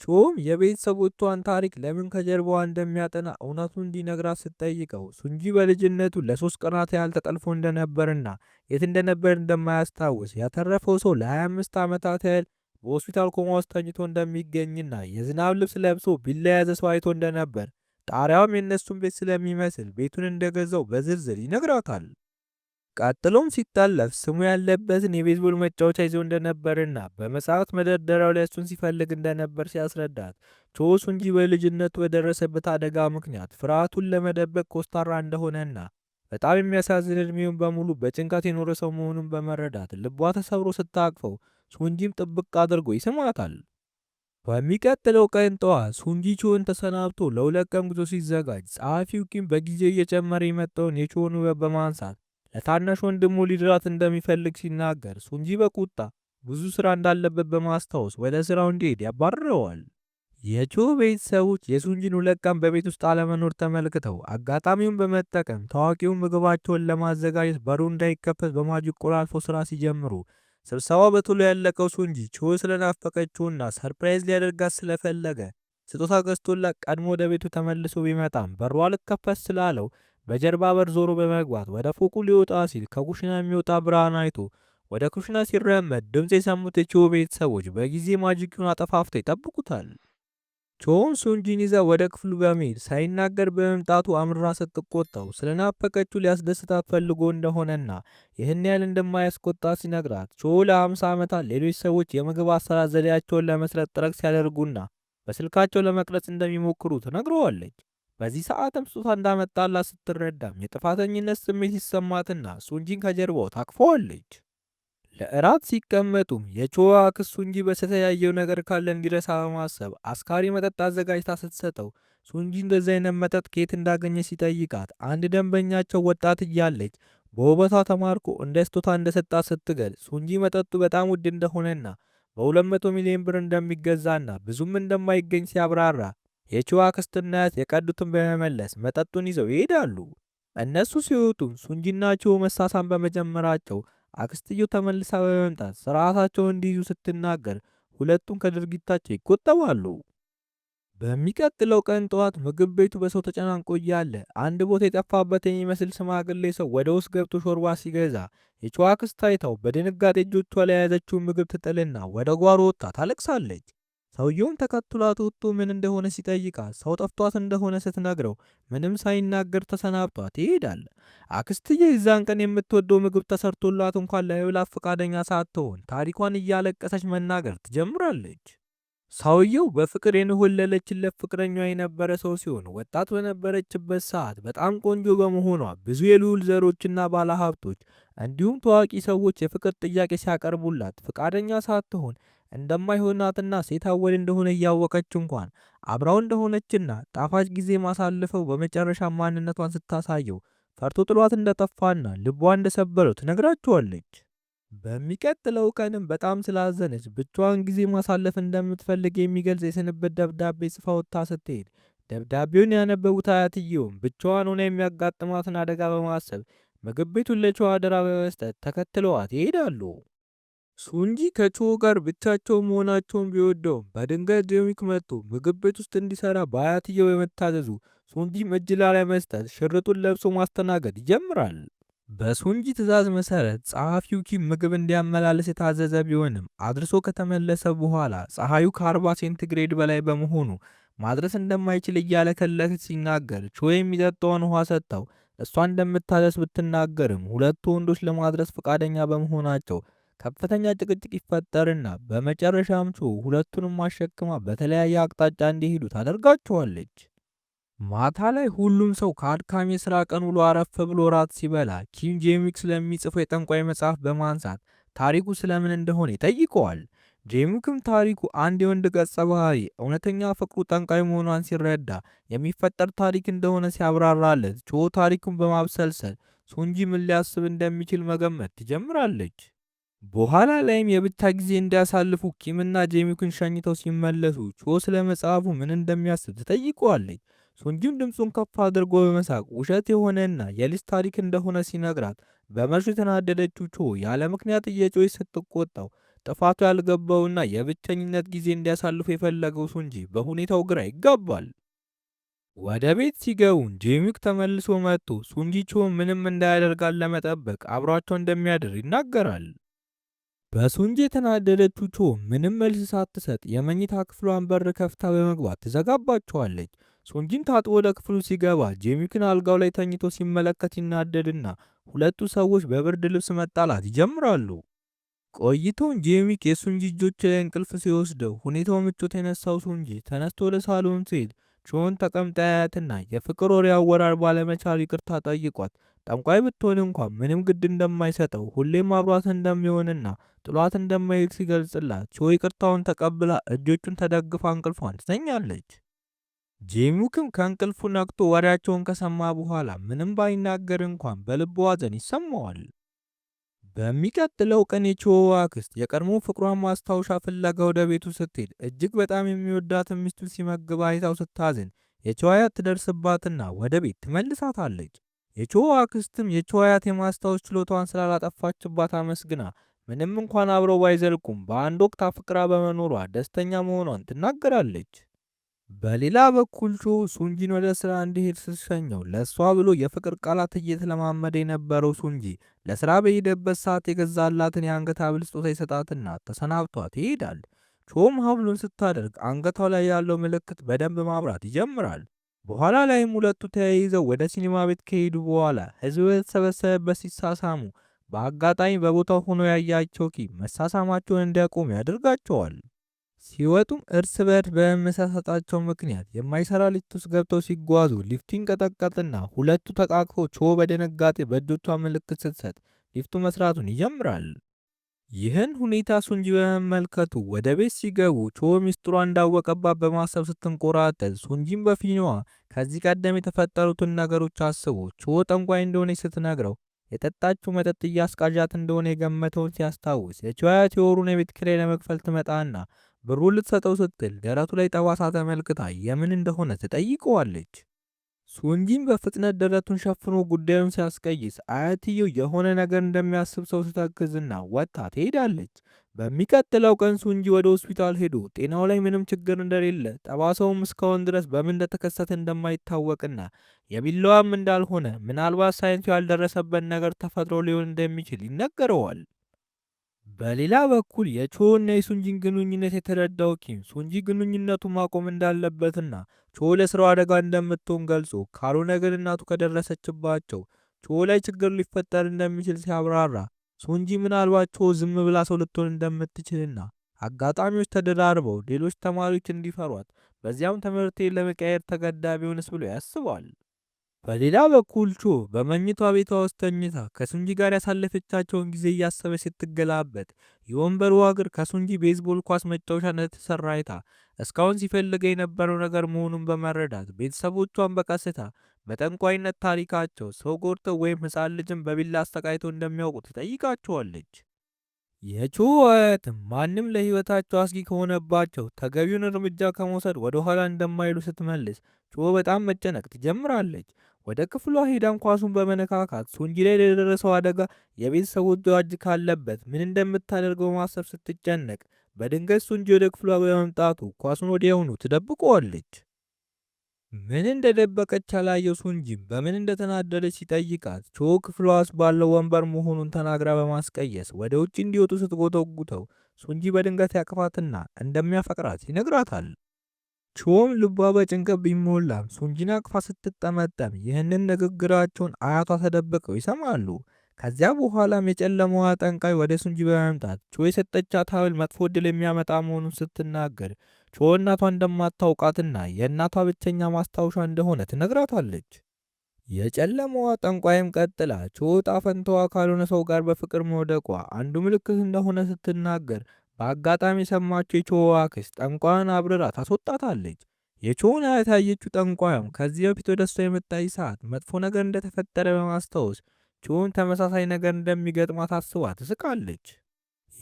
ቾውም የቤተሰቦቿን ታሪክ ለምን ከጀርባዋ እንደሚያጠና እውነቱን እንዲነግራት ስትጠይቀው ሱንጂ በልጅነቱ ለ3 ቀናት ያህል ተጠልፎ እንደነበርና የት እንደነበር እንደማያስታውስ ያተረፈው ሰው ለ25 ዓመታት ያህል በሆስፒታል ኮማ ውስጥ ተኝቶ እንደሚገኝና የዝናብ ልብስ ለብሶ ቢላ የያዘ ሰው አይቶ እንደነበር ጣሪያውም የእነሱን ቤት ስለሚመስል ቤቱን እንደገዛው በዝርዝር ይነግራታል። ቀጥሎም ሲታለፍ ስሙ ያለበትን የቤዝቦል መጫወቻ ይዞ እንደነበርና በመጽሐፍት መደርደሪያው ላይ እሱን ሲፈልግ እንደነበር ሲያስረዳት ቾው ሱንጂ በልጅነቱ በደረሰበት አደጋ ምክንያት ፍርሃቱን ለመደበቅ ኮስታራ እንደሆነና በጣም የሚያሳዝን ዕድሜውን በሙሉ በጭንቀት የኖረ ሰው መሆኑን በመረዳት ልቧ ተሰብሮ ስታቅፈው ሱንጂም ጥብቅ አድርጎ ይስማታል። በሚቀጥለው ቀን ጠዋት ሱንጂ ቾን ተሰናብቶ ለ2 ቀን ጉዞ ሲዘጋጅ ጸሐፊው ኪም በጊዜው እየጨመረ የመጣውን የቾን ውበት በማንሳት ለታናሽ ወንድሙ ሊድራት እንደሚፈልግ ሲናገር ሱንጂ በቁጣ ብዙ ስራ እንዳለበት በማስታወስ ወደ ስራው እንዲሄድ ያባርረዋል። የቾ ቤተሰቦች የሱንጂን 2 ቀን በቤት ውስጥ አለመኖር ተመልክተው አጋጣሚውን በመጠቀም ታዋቂውን ምግባቸውን ለማዘጋጀት በሩ እንዳይከፈት በማጂክ ቆላልፎ ስራ ሲጀምሩ ስብሰባው በቶሎ ያለቀው ሱንጂ ቾ ስለናፈቀችውና ሰርፕራይዝ ሊያደርጋት ስለፈለገ ስጦታ ገዝቶላት ቀድሞ ወደ ቤቱ ተመልሶ ቢመጣም በሩ አልከፈት ስላለው በጀርባ በር ዞሮ በመግባት ወደ ፎቁ ሊወጣ ሲል ከኩሽና የሚወጣ ብርሃን አይቶ ወደ ኩሽና ሲራመድ ድምፅ የሰሙት የቾ ቤተሰቦች በጊዜ ማጂኩን አጠፋፍተው ይጠብቁታል። ቾን ሱንጂን ይዛ ወደ ክፍሉ በመሄድ ሳይናገር በመምጣቱ አምርራ ስትቆጣው ስለናፈቀችው ሊያስደስታት ፈልጎ እንደሆነና ይህን ያህል እንደማያስቆጣ ሲነግራት ቾ ለ50 ዓመታት ሌሎች ሰዎች የምግብ አሰራር ዘዴያቸውን ለመስረት ጥረት ሲያደርጉና በስልካቸው ለመቅረጽ እንደሚሞክሩ ትነግረዋለች። በዚህ ሰዓትም ስጦታ እንዳመጣላት ስትረዳም የጥፋተኝነት ስሜት ሲሰማትና ሱንጂን ከጀርባው ታቅፈዋለች። ለእራት ሲቀመጡም የቾዋ አክስት ሱንጂ በተለያየው ነገር ካለ እንዲረሳ በማሰብ አስካሪ መጠጥ አዘጋጅታ ስትሰጠው ሱንጂ እንደዚህ አይነት መጠጥ ከየት እንዳገኘ ሲጠይቃት አንድ ደንበኛቸው ወጣት እያለች በውበቷ ተማርኮ እንደ ስጦታ እንደሰጣት ስትገልጽ ሱንጂ መጠጡ በጣም ውድ እንደሆነና በ200 ሚሊዮን ብር እንደሚገዛና ብዙም እንደማይገኝ ሲያብራራ የቾዋ አክስትና አያት የቀዱትን በመመለስ መጠጡን ይዘው ይሄዳሉ። እነሱ ሲወጡም ሱንጂና ቾ መሳሳም በመጀመራቸው አክስትየው ተመልሳ በመምጣት ስርዓታቸውን እንዲይዙ ስትናገር ሁለቱም ከድርጊታቸው ይቆጠባሉ። በሚቀጥለው ቀን ጠዋት ምግብ ቤቱ በሰው ተጨናንቆ እያለ አንድ ቦታ የጠፋበት የሚመስል ሽማግሌ ሰው ወደ ውስጥ ገብቶ ሾርባ ሲገዛ የቾ አክስት አይታው በድንጋጤ እጆቿ ላይ የያዘችውን ምግብ ትጥልና ወደ ጓሮ ወጥታ ታለቅሳለች። ሰውየውም ተከትሏት ወጥቶ ምን እንደሆነ ሲጠይቃት ሰው ጠፍቷት እንደሆነ ስትነግረው ምንም ሳይናገር ተሰናብቷት ይሄዳል። አክስትዬ የዛን ቀን የምትወደው ምግብ ተሰርቶላት እንኳን ለመብላት ፈቃደኛ ሳትሆን ታሪኳን እያለቀሰች መናገር ትጀምራለች። ሰውየው በፍቅር የንሆለለችለት ፍቅረኛዋ የነበረ ሰው ሲሆን ወጣት በነበረችበት ሰዓት በጣም ቆንጆ በመሆኗ ብዙ የልዑል ዘሮችና ባለሀብቶች እንዲሁም ታዋቂ ሰዎች የፍቅር ጥያቄ ሲያቀርቡላት ፈቃደኛ ሳትሆን እንደማይሆናትና ሴት አወል እንደሆነ እያወቀች እንኳን አብራው እንደሆነችና ጣፋጭ ጊዜ ማሳልፈው በመጨረሻ ማንነቷን ስታሳየው ፈርቶ ጥሏት እንደጠፋና ልቧ እንደሰበረው ትነግራቸዋለች። በሚቀጥለው ቀንም በጣም ስላዘነች ብቻዋን ጊዜ ማሳለፍ እንደምትፈልግ የሚገልጽ የስንብት ደብዳቤ ጽፋ ወጥታ ስትሄድ ደብዳቤውን ያነበቡት አያትየውም ብቻዋን ሆና የሚያጋጥማትን አደጋ በማሰብ ምግብ ቤቱን ለቾ አደራ በመስጠት ተከትለዋት ይሄዳሉ። ሱንጂ ከቾ ጋር ብቻቸው መሆናቸውን ቢወደውም በድንገት ጄሚክ መጥቶ ምግብ ቤት ውስጥ እንዲሰራ በአያትየው የመታዘዙ ሱንጂም እጅ ላለመስጠት ሽርጡን ለብሶ ማስተናገድ ይጀምራል። በሱንጂ ትዕዛዝ መሰረት ጸሐፊው ኪም ምግብ እንዲያመላልስ የታዘዘ ቢሆንም አድርሶ ከተመለሰ በኋላ ፀሐዩ ከ40 ሴንቲግሬድ በላይ በመሆኑ ማድረስ እንደማይችል እያለከለከች ሲናገር ቾ የሚጠጣውን ውሃ ሰጥተው እሷ እንደምታደርስ ብትናገርም ሁለቱ ወንዶች ለማድረስ ፈቃደኛ በመሆናቸው ከፍተኛ ጭቅጭቅ ይፈጠርና በመጨረሻም ቾ ሁለቱንም አሸክማ በተለያየ አቅጣጫ እንዲሄዱ ታደርጋቸዋለች። ማታ ላይ ሁሉም ሰው ከአድካሚ የሥራ ቀን ውሎ አረፍ ብሎ ራት ሲበላ ኪም ጄሚክ ስለሚጽፈው የጠንቋይ መጽሐፍ በማንሳት ታሪኩ ስለምን እንደሆነ ይጠይቀዋል። ጄሚክም ታሪኩ አንድ የወንድ ገጸ ባህሪ እውነተኛ ፍቅሩ ጠንቋይ መሆኗን ሲረዳ የሚፈጠር ታሪክ እንደሆነ ሲያብራራለት ቾ ታሪኩን በማብሰልሰል ሱንጂ ምን ሊያስብ እንደሚችል መገመት ትጀምራለች። በኋላ ላይም የብቻ ጊዜ እንዲያሳልፉ ኪምና ጄሚክን ሸኝተው ሲመለሱ ቾ ስለ መጽሐፉ ምን እንደሚያስብ ትጠይቀዋለች። ሱንጂም ድምፁን ከፍ አድርጎ በመሳቅ ውሸት የሆነና የልጅ ታሪክ እንደሆነ ሲነግራት በመርሱ የተናደደችው ቾ ያለ ምክንያት እየጮች ስትቆጣው ጥፋቱ ያልገባውና የብቸኝነት ጊዜ እንዲያሳልፉ የፈለገው ሱንጂ በሁኔታው ግራ ይጋባል። ወደ ቤት ሲገቡን ጄሚክ ተመልሶ መጥቶ ሱንጂ ቾ ምንም እንዳያደርጋት ለመጠበቅ አብሯቸው እንደሚያድር ይናገራል። በሱንጂ የተናደደችው ቾ ምንም መልስ ሳትሰጥ የመኝታ ክፍሏን በር ከፍታ በመግባት ትዘጋባቸዋለች። ሱንጂን ታጥቦ ወደ ክፍሉ ሲገባ ጄሚክን አልጋው ላይ ተኝቶ ሲመለከት ይናደድና ሁለቱ ሰዎች በብርድ ልብስ መጣላት ይጀምራሉ። ቆይቶን ጄሚክ የሱንጂ እጆች ላይ እንቅልፍ ሲወስደው ሁኔታው ምቾት የነሳው ሱንጂ ተነስቶ ወደ ሳሎን ሲሄድ ቾን ተቀምጣ ያያትና የፍቅር ወሬ አወራር ባለመቻል ይቅርታ ጠይቋት ጠንቋይ ብትሆን እንኳን ምንም ግድ እንደማይሰጠው ሁሌም አብሯት እንደሚሆንና ጥሏት እንደማይሄድ ሲገልጽላት ቾ ይቅርታውን ተቀብላ እጆቹን ተደግፋ እንቅልፏን ትተኛለች። ጄሚዩክም ከእንቅልፉ ነቅቶ ወሬያቸውን ከሰማ በኋላ ምንም ባይናገር እንኳን በልቡ ሐዘን ይሰማዋል። በሚቀጥለው ቀን የቾ አክስት የቀድሞ ፍቅሯን ማስታወሻ ፍለጋ ወደ ቤቱ ስትሄድ እጅግ በጣም የሚወዳትን ሚስቱን ሲመግብ አይታው ስታዝን የቾ አያት ትደርስባትና ወደ ቤት ትመልሳታለች። የቾ አክስትም የቾ አያት የማስታወስ ችሎታዋን ስላላጠፋችባት አመስግና ምንም እንኳን አብረው ባይዘልቁም በአንድ ወቅት አፍቅራ በመኖሯ ደስተኛ መሆኗን ትናገራለች። በሌላ በኩል ቾ ሱንጂን ወደ ስራ እንዲሄድ ስትሸኘው ለእሷ ብሎ የፍቅር ቃላት እየተለማመደ የነበረው ሱንጂ ለስራ በሄደበት ሰዓት የገዛላትን የአንገት ሐብል ስጦታ ይሰጣትና ተሰናብቷት ይሄዳል። ቾም ሐብሉን ስታደርግ አንገቷ ላይ ያለው ምልክት በደንብ ማብራት ይጀምራል። በኋላ ላይም ሁለቱ ተያይዘው ወደ ሲኒማ ቤት ከሄዱ በኋላ ህዝብ በተሰበሰበበት ሲሳሳሙ በአጋጣሚ በቦታው ሆኖ ያያቸው ኪም መሳሳማቸውን እንዲያቆሙ ያደርጋቸዋል። ሲወጡም እርስ በርስ በመመሳሰጣቸው ምክንያት የማይሰራ ሊፍት ውስጥ ገብተው ሲጓዙ ሊፍቱ ይንቀጠቀጥና ሁለቱ ተቃቅፈው ቾ በድንጋጤ በእጆቿ ምልክት ስትሰጥ ሊፍቱ መስራቱን ይጀምራል። ይህን ሁኔታ ሱንጂ በመመልከቱ ወደ ቤት ሲገቡ ቾ ሚስጥሯ እንዳወቀባት በማሰብ ስትንቆራጠጥ ሱንጂን በፊኛዋ ከዚህ ቀደም የተፈጠሩትን ነገሮች አስቦ ቾ ጠንቋይ እንደሆነች ስትነግረው የጠጣችው መጠጥ እያስቃዣት እንደሆነ የገመተውን ሲያስታውስ የቾ አያት የወሩን የቤት ኪራይ ለመክፈል ትመጣና ብሩን ልትሰጠው ስትል ደረቱ ላይ ጠባሳ ተመልክታ የምን እንደሆነ ትጠይቀዋለች። ሱንጂን በፍጥነት ደረቱን ሸፍኖ ጉዳዩን ሲያስቀይስ አያትየው የሆነ ነገር እንደሚያስብ ሰው ስተክዝና ወጥታ ትሄዳለች። በሚቀጥለው ቀን ሱንጂ ወደ ሆስፒታል ሄዶ ጤናው ላይ ምንም ችግር እንደሌለ ጠባሳውም እስካሁን ድረስ በምን እንደተከሰተ እንደማይታወቅና የቢላዋም እንዳልሆነ ምናልባት ሳይንሱ ያልደረሰበት ነገር ተፈጥሮ ሊሆን እንደሚችል ይነገረዋል። በሌላ በኩል የቾ እና የሱንጂን ግንኙነት የተረዳው ኪም ሱንጂ ግንኙነቱ ማቆም እንዳለበትና ቾ ለስራው አደጋ እንደምትሆን ገልጾ ካልሆነ ግን እናቱ ከደረሰችባቸው ቾ ላይ ችግር ሊፈጠር እንደሚችል ሲያብራራ ሱንጂ ምናልባት ቾ ዝም ብላ ሰው ልትሆን እንደምትችልና አጋጣሚዎች ተደራርበው ሌሎች ተማሪዎች እንዲፈሯት በዚያም ትምህርቴን ለመቀየር ተገዳ ቢሆንስ ብሎ ያስባል። በሌላ በኩል ቾ በመኝቷ ቤቷ ውስጥ ተኝታ ከሱንጂ ጋር ያሳለፈቻቸውን ጊዜ እያሰበች ስትገላበት የወንበሩ እግር ከሱንጂ ቤዝቦል ኳስ መጫወቻ እንደተሰራ አይታ እስካሁን ሲፈልገ የነበረው ነገር መሆኑን በመረዳት ቤተሰቦቿን በቀስታ በጠንቋይነት ታሪካቸው ሰው ጎድተው ወይም ሕፃን ልጅን በቢላ አስተቃይተው እንደሚያውቁ ትጠይቃቸዋለች። የቾ አያትም ማንም ለህይወታቸው አስጊ ከሆነባቸው ተገቢውን እርምጃ ከመውሰድ ወደ ኋላ እንደማይሉ ስትመልስ ቾ በጣም መጨነቅ ትጀምራለች። ወደ ክፍሏ ሄዳም ኳሱን በመነካካት ሱንጂ ላይ ለደረሰው አደጋ የቤተሰቦቿ እጅ ካለበት ምን እንደምታደርገው በማሰብ ስትጨነቅ በድንገት ሱንጂ ወደ ክፍሏ በመምጣቱ ኳሱን ወዲያውኑ ትደብቀዋለች። ምን እንደደበቀች ያላየው ሱንጂም በምን እንደተናደደች ሲጠይቃት ቾ ክፍሏ ውስጥ ባለው ወንበር መሆኑን ተናግራ በማስቀየስ ወደ ውጭ እንዲወጡ ስትጎተጉተው ሱንጂ በድንገት ያቅፋትና እንደሚያፈቅራት ይነግራታል። ቾም ልቧ በጭንቀት ቢሞላም ሱንጂን አቅፋ ስትጠመጠም ይህንን ንግግራቸውን አያቷ ተደብቀው ይሰማሉ። ከዚያ በኋላም የጨለማዋ ጠንቋይ ወደ ሱንጂ በመምጣት ቾ የሰጠቻት ሐብል መጥፎ ዕድል የሚያመጣ መሆኑን ስትናገር ቾ እናቷ እንደማታውቃትና የእናቷ ብቸኛ ማስታወሻ እንደሆነ ትነግራታለች። የጨለማዋ ጠንቋይም ቀጥላ ቾ ዕጣ ፈንታዋ ካልሆነ ሰው ጋር በፍቅር መውደቋ አንዱ ምልክት እንደሆነ ስትናገር በአጋጣሚ የሰማችው የቾ አክስት ጠንቋዩን አብርራ ታስወጣታለች። የቾን አያት ያየችው ጠንቋዩም ከዚህ በፊት ወደ እሷ የመጣች ሰዓት መጥፎ ነገር እንደተፈጠረ በማስታወስ ቾን ተመሳሳይ ነገር እንደሚገጥማት አስባ ትስቃለች።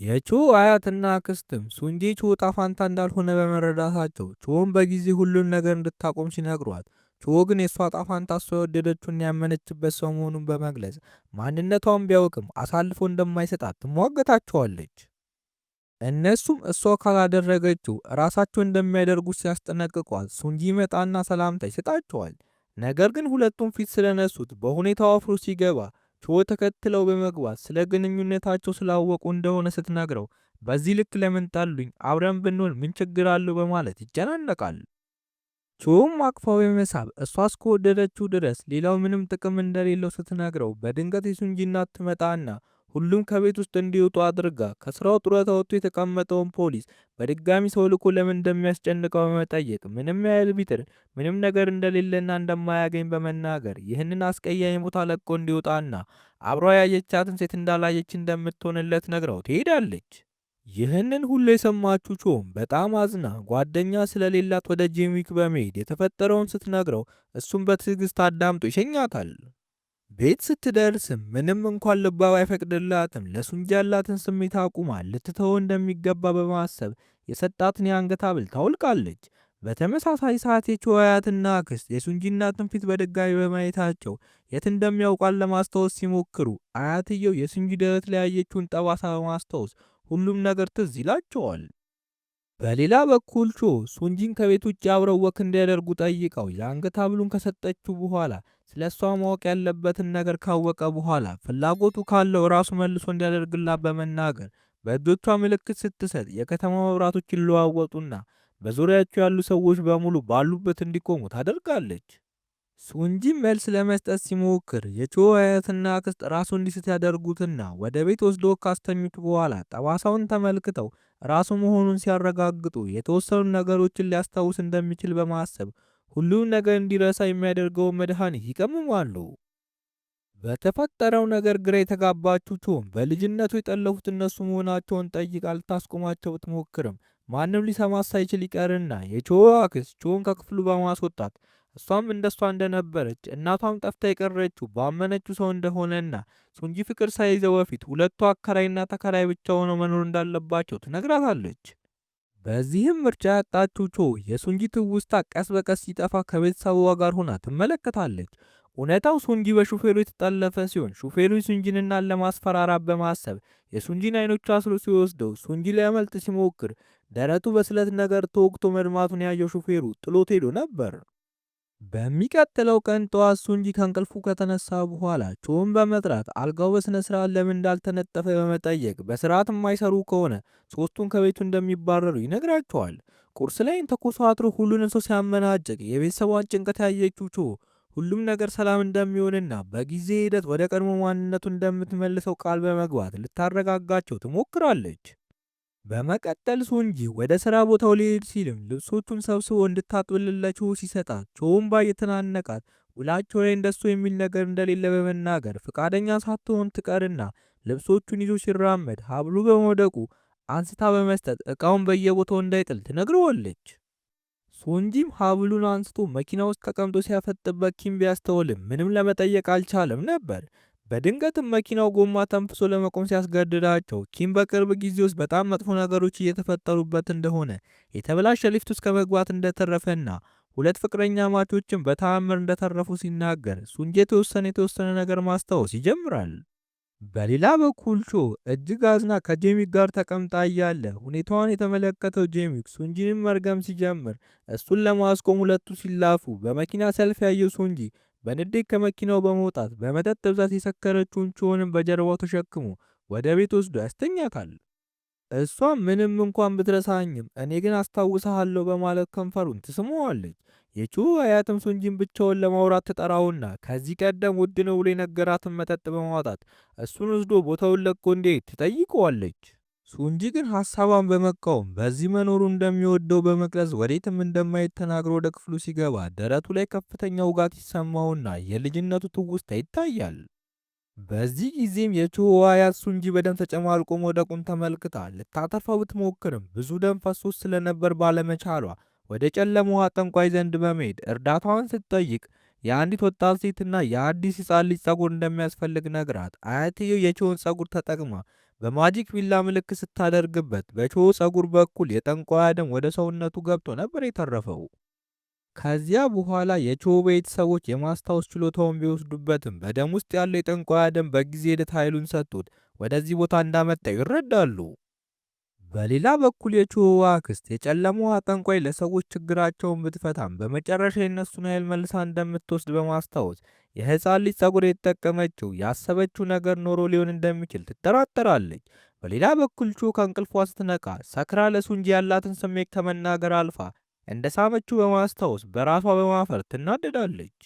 የቾ አያትና አክስትም ሱንጂ ቾ ዕጣ ፈንታ እንዳልሆነ በመረዳታቸው ቾን በጊዜ ሁሉን ነገር እንድታቆም ሲነግሯት ቾ ግን የእሷ ዕጣ ፈንታ እሷ የወደደችውና ያመነችበት ሰው መሆኑን በመግለጽ ማንነቷን ቢያውቅም አሳልፎ እንደማይሰጣት ትሟገታቸዋለች። እነሱም እሷ ካላደረገችው ራሳቸው እንደሚያደርጉት ሲያስጠነቅቋት ሱንጂ መጣና ሰላምታ ይሰጣቸዋል። ነገር ግን ሁለቱም ፊት ስለነሱት በሁኔታው አፍሮ ሲገባ ቾ ተከትለው በመግባት ስለ ግንኙነታቸው ስላወቁ እንደሆነ ስትነግረው በዚህ ልክ ለምን ጣሉኝ? አብረን ብንሆን ምን ችግር አለው? በማለት ይጨናነቃል። ቾም አቅፋው በመሳብ እሷ እስከወደደችው ድረስ ሌላው ምንም ጥቅም እንደሌለው ስትነግረው በድንገት የሱንጂ እናት ትመጣና ሁሉም ከቤት ውስጥ እንዲወጡ አድርጋ ከስራው ጡረታ ወጥቶ የተቀመጠውን ፖሊስ በድጋሚ ሰው ልኮ ለምን እንደሚያስጨንቀው በመጠየቅ ምንም ያህል ቢጥር ምንም ነገር እንደሌለና እንደማያገኝ በመናገር ይህንን አስቀያሚ ቦታ ለቆ እንዲወጣና አብሯ ያየቻትን ሴት እንዳላየች እንደምትሆንለት ነግራው ትሄዳለች። ይህንን ሁሉ የሰማችው ቾም በጣም አዝና ጓደኛ ስለሌላት ወደ ጄሚክ በመሄድ የተፈጠረውን ስትነግረው እሱም በትዕግስት አዳምጦ ይሸኛታል። ቤት ስትደርስም ምንም እንኳን ልባ ባይፈቅድላትም ለሱንጂ ያላትን ስሜት አቁማ ልትተው እንደሚገባ በማሰብ የሰጣትን የአንገት ሐብል ታወልቃለች። በተመሳሳይ ሰዓት የቾ አያትና አክስት የሱንጂ እናትን ፊት በድጋሚ በማየታቸው የት እንደሚያውቋን ለማስታወስ ሲሞክሩ አያትየው የሱንጂ ደረት ላይ ያየችውን ጠባሳ በማስታወስ ሁሉም ነገር ትዝ ይላቸዋል። በሌላ በኩል ቾ ሱንጂን ከቤት ውጭ አብረው ወክ እንዲያደርጉ ጠይቀው የአንገት ሐብሉን ከሰጠችው በኋላ ስለ እሷ ማወቅ ያለበትን ነገር ካወቀ በኋላ ፍላጎቱ ካለው ራሱ መልሶ እንዲያደርግላት በመናገር በእጆቿ ምልክት ስትሰጥ የከተማ መብራቶች ይለዋወጡና በዙሪያቸው ያሉ ሰዎች በሙሉ ባሉበት እንዲቆሙ ታደርጋለች። ሱንጂም መልስ ለመስጠት ሲሞክር የቾ አያትና አክስት ራሱ እንዲስት ያደርጉትና ወደ ቤት ወስዶ ካስተኙት በኋላ ጠባሳውን ተመልክተው ራሱ መሆኑን ሲያረጋግጡ የተወሰኑ ነገሮችን ሊያስታውስ እንደሚችል በማሰብ ሁሉም ነገር እንዲረሳ የሚያደርገውን መድኃኒት ይቀምማሉ። በተፈጠረው ነገር ግራ የተጋባችው ቾም በልጅነቱ የጠለፉት እነሱ መሆናቸውን ጠይቃ ልታስቆማቸው ብትሞክርም ማንም ሊሰማት ሳይችል ይቀርና የቾ አክስት ቾን ከክፍሉ በማስወጣት እሷም እንደሷ እንደነበረች እናቷም ጠፍታ የቀረችው ባመነችው ሰው እንደሆነና ሱንጂ ፍቅር ሳይዘው በፊት ሁለቱ አከራይና ተከራይ ብቻ ሆነው መኖር እንዳለባቸው ትነግራታለች። በዚህም ምርጫ ያጣችው ቾ የሱንጂ ትውስታ ቀስ በቀስ ሲጠፋ ከቤተሰቧ ጋር ሆና ትመለከታለች። እውነታው ሱንጂ በሹፌሩ የተጠለፈ ሲሆን ሹፌሩ ሱንጂንና ለማስፈራራት በማሰብ የሱንጂን አይኖች አስሮ ሲወስደው ሱንጂ ሊያመልጥ ሲሞክር ደረቱ በስለት ነገር ተወግቶ መድማቱን ያየው ሹፌሩ ጥሎት ሄዶ ነበር። በሚቀጥለው ቀን ጠዋት ሱንጂ ከእንቅልፉ ከተነሳ በኋላ ቾን በመጥራት አልጋው በስነ ስርዓት ለምን እንዳልተነጠፈ በመጠየቅ በስርዓት የማይሰሩ ከሆነ ሶስቱን ከቤቱ እንደሚባረሩ ይነግራቸዋል። ቁርስ ላይም ተኮሳትሮ ሁሉንም ሰው ሲያመናጭቅ የቤተሰቧን ጭንቀት ያየችው ቾ ሁሉም ነገር ሰላም እንደሚሆንና በጊዜ ሂደት ወደ ቀድሞ ማንነቱ እንደምትመልሰው ቃል በመግባት ልታረጋጋቸው ትሞክራለች። በመቀጠል ሱንጂ ወደ ስራ ቦታው ሊሄድ ሲልም ልብሶቹን ሰብስቦ እንድታጥብልለት ቾ ሲሰጣት ቾውን እየተናነቃት ውላቸው ላይ እንደሱ የሚል ነገር እንደሌለ በመናገር ፍቃደኛ ሳትሆን ትቀርና ልብሶቹን ይዞ ሲራመድ ሐብሉ በመውደቁ አንስታ በመስጠት እቃውን በየቦታው እንዳይጥል ትነግረዋለች። ሱንጂም ሐብሉን አንስቶ መኪና ውስጥ ተቀምጦ ሲያፈጥበት ኪም ቢያስተውልም ምንም ለመጠየቅ አልቻለም ነበር። በድንገትም መኪናው ጎማ ተንፍሶ ለመቆም ሲያስገድዳቸው ኪም በቅርብ ጊዜ ውስጥ በጣም መጥፎ ነገሮች እየተፈጠሩበት እንደሆነ የተበላሸ ሊፍት ውስጥ ከመግባት እንደተረፈና ሁለት ፍቅረኛ ማቾችን በተአምር እንደተረፉ ሲናገር ሱንጂ የተወሰነ ነገር ማስታወስ ይጀምራል። በሌላ በኩል ቾ እጅግ አዝና ከጄሚክ ጋር ተቀምጣ እያለ ሁኔታዋን የተመለከተው ጄሚክ ሱንጂንም መርገም ሲጀምር እሱን ለማስቆም ሁለቱ ሲላፉ በመኪና ሰልፍ ያየው ሱንጂ በንዴት ከመኪናው በመውጣት በመጠጥ ብዛት የሰከረችውን ቾንም በጀርባው ተሸክሞ ወደ ቤት ወስዶ ያስተኛታል። እሷም ምንም እንኳን ብትረሳኝም እኔ ግን አስታውስሃለሁ በማለት ከንፈሩን ትስመዋለች። የቾ አያትም ሱንጂን ብቻውን ለማውራት ትጠራውና ከዚህ ቀደም ውድ ነው ብሎ የነገራትን መጠጥ በማውጣት እሱን ወስዶ ቦታውን ለቆ እንዲሄድ ትጠይቀዋለች። ሱንጂ ግን ሐሳቧን በመቃወም በዚህ መኖሩ እንደሚወደው በመቅረጽ ወዴትም እንደማይሄድ ተናግሮ ወደ ክፍሉ ሲገባ ደረቱ ላይ ከፍተኛ ውጋት ይሰማውና የልጅነቱ ትውስታ ይታያል። በዚህ ጊዜም የቾ አያት ሱንጂ በደም ተጨማልቆ መውደቁን ተመልክታ ልታተርፈው ብትሞክርም ብዙ ደም ፈሶት ስለነበር ባለመቻሏ ወደ ጨለማዋ ጠንቋይ ዘንድ በመሄድ እርዳታዋን ስትጠይቅ የአንዲት ወጣት ሴትና የአዲስ ሕፃን ልጅ ጸጉር እንደሚያስፈልግ ነግራት አያትየው የቾውን ጸጉር ተጠቅማ በማጂክ ቢላ ምልክት ስታደርግበት በቾ ጸጉር በኩል የጠንቋይ ደም ወደ ሰውነቱ ገብቶ ነበር የተረፈው። ከዚያ በኋላ የቾ ቤተሰቦች የማስታወስ ችሎታውን ቢወስዱበትም በደም ውስጥ ያለው የጠንቋይ ደም በጊዜ ሂደት ኃይሉን ሰጥቶት ወደዚህ ቦታ እንዳመጣው ይረዳሉ። በሌላ በኩል የቾ አክስት የጨለማዋ ጠንቋይ ለሰዎች ችግራቸውን ብትፈታም በመጨረሻ የነሱን ኃይል መልሳ እንደምትወስድ በማስታወስ የህፃን ልጅ ጸጉር የተጠቀመችው ያሰበችው ነገር ኖሮ ሊሆን እንደሚችል ትጠራጠራለች። በሌላ በኩል ቾ ከእንቅልፏ ስትነቃ ሰክራ ለሱንጂ ያላትን ስሜት ከመናገር አልፋ እንደ ሳመችው በማስታወስ በራሷ በማፈር ትናደዳለች።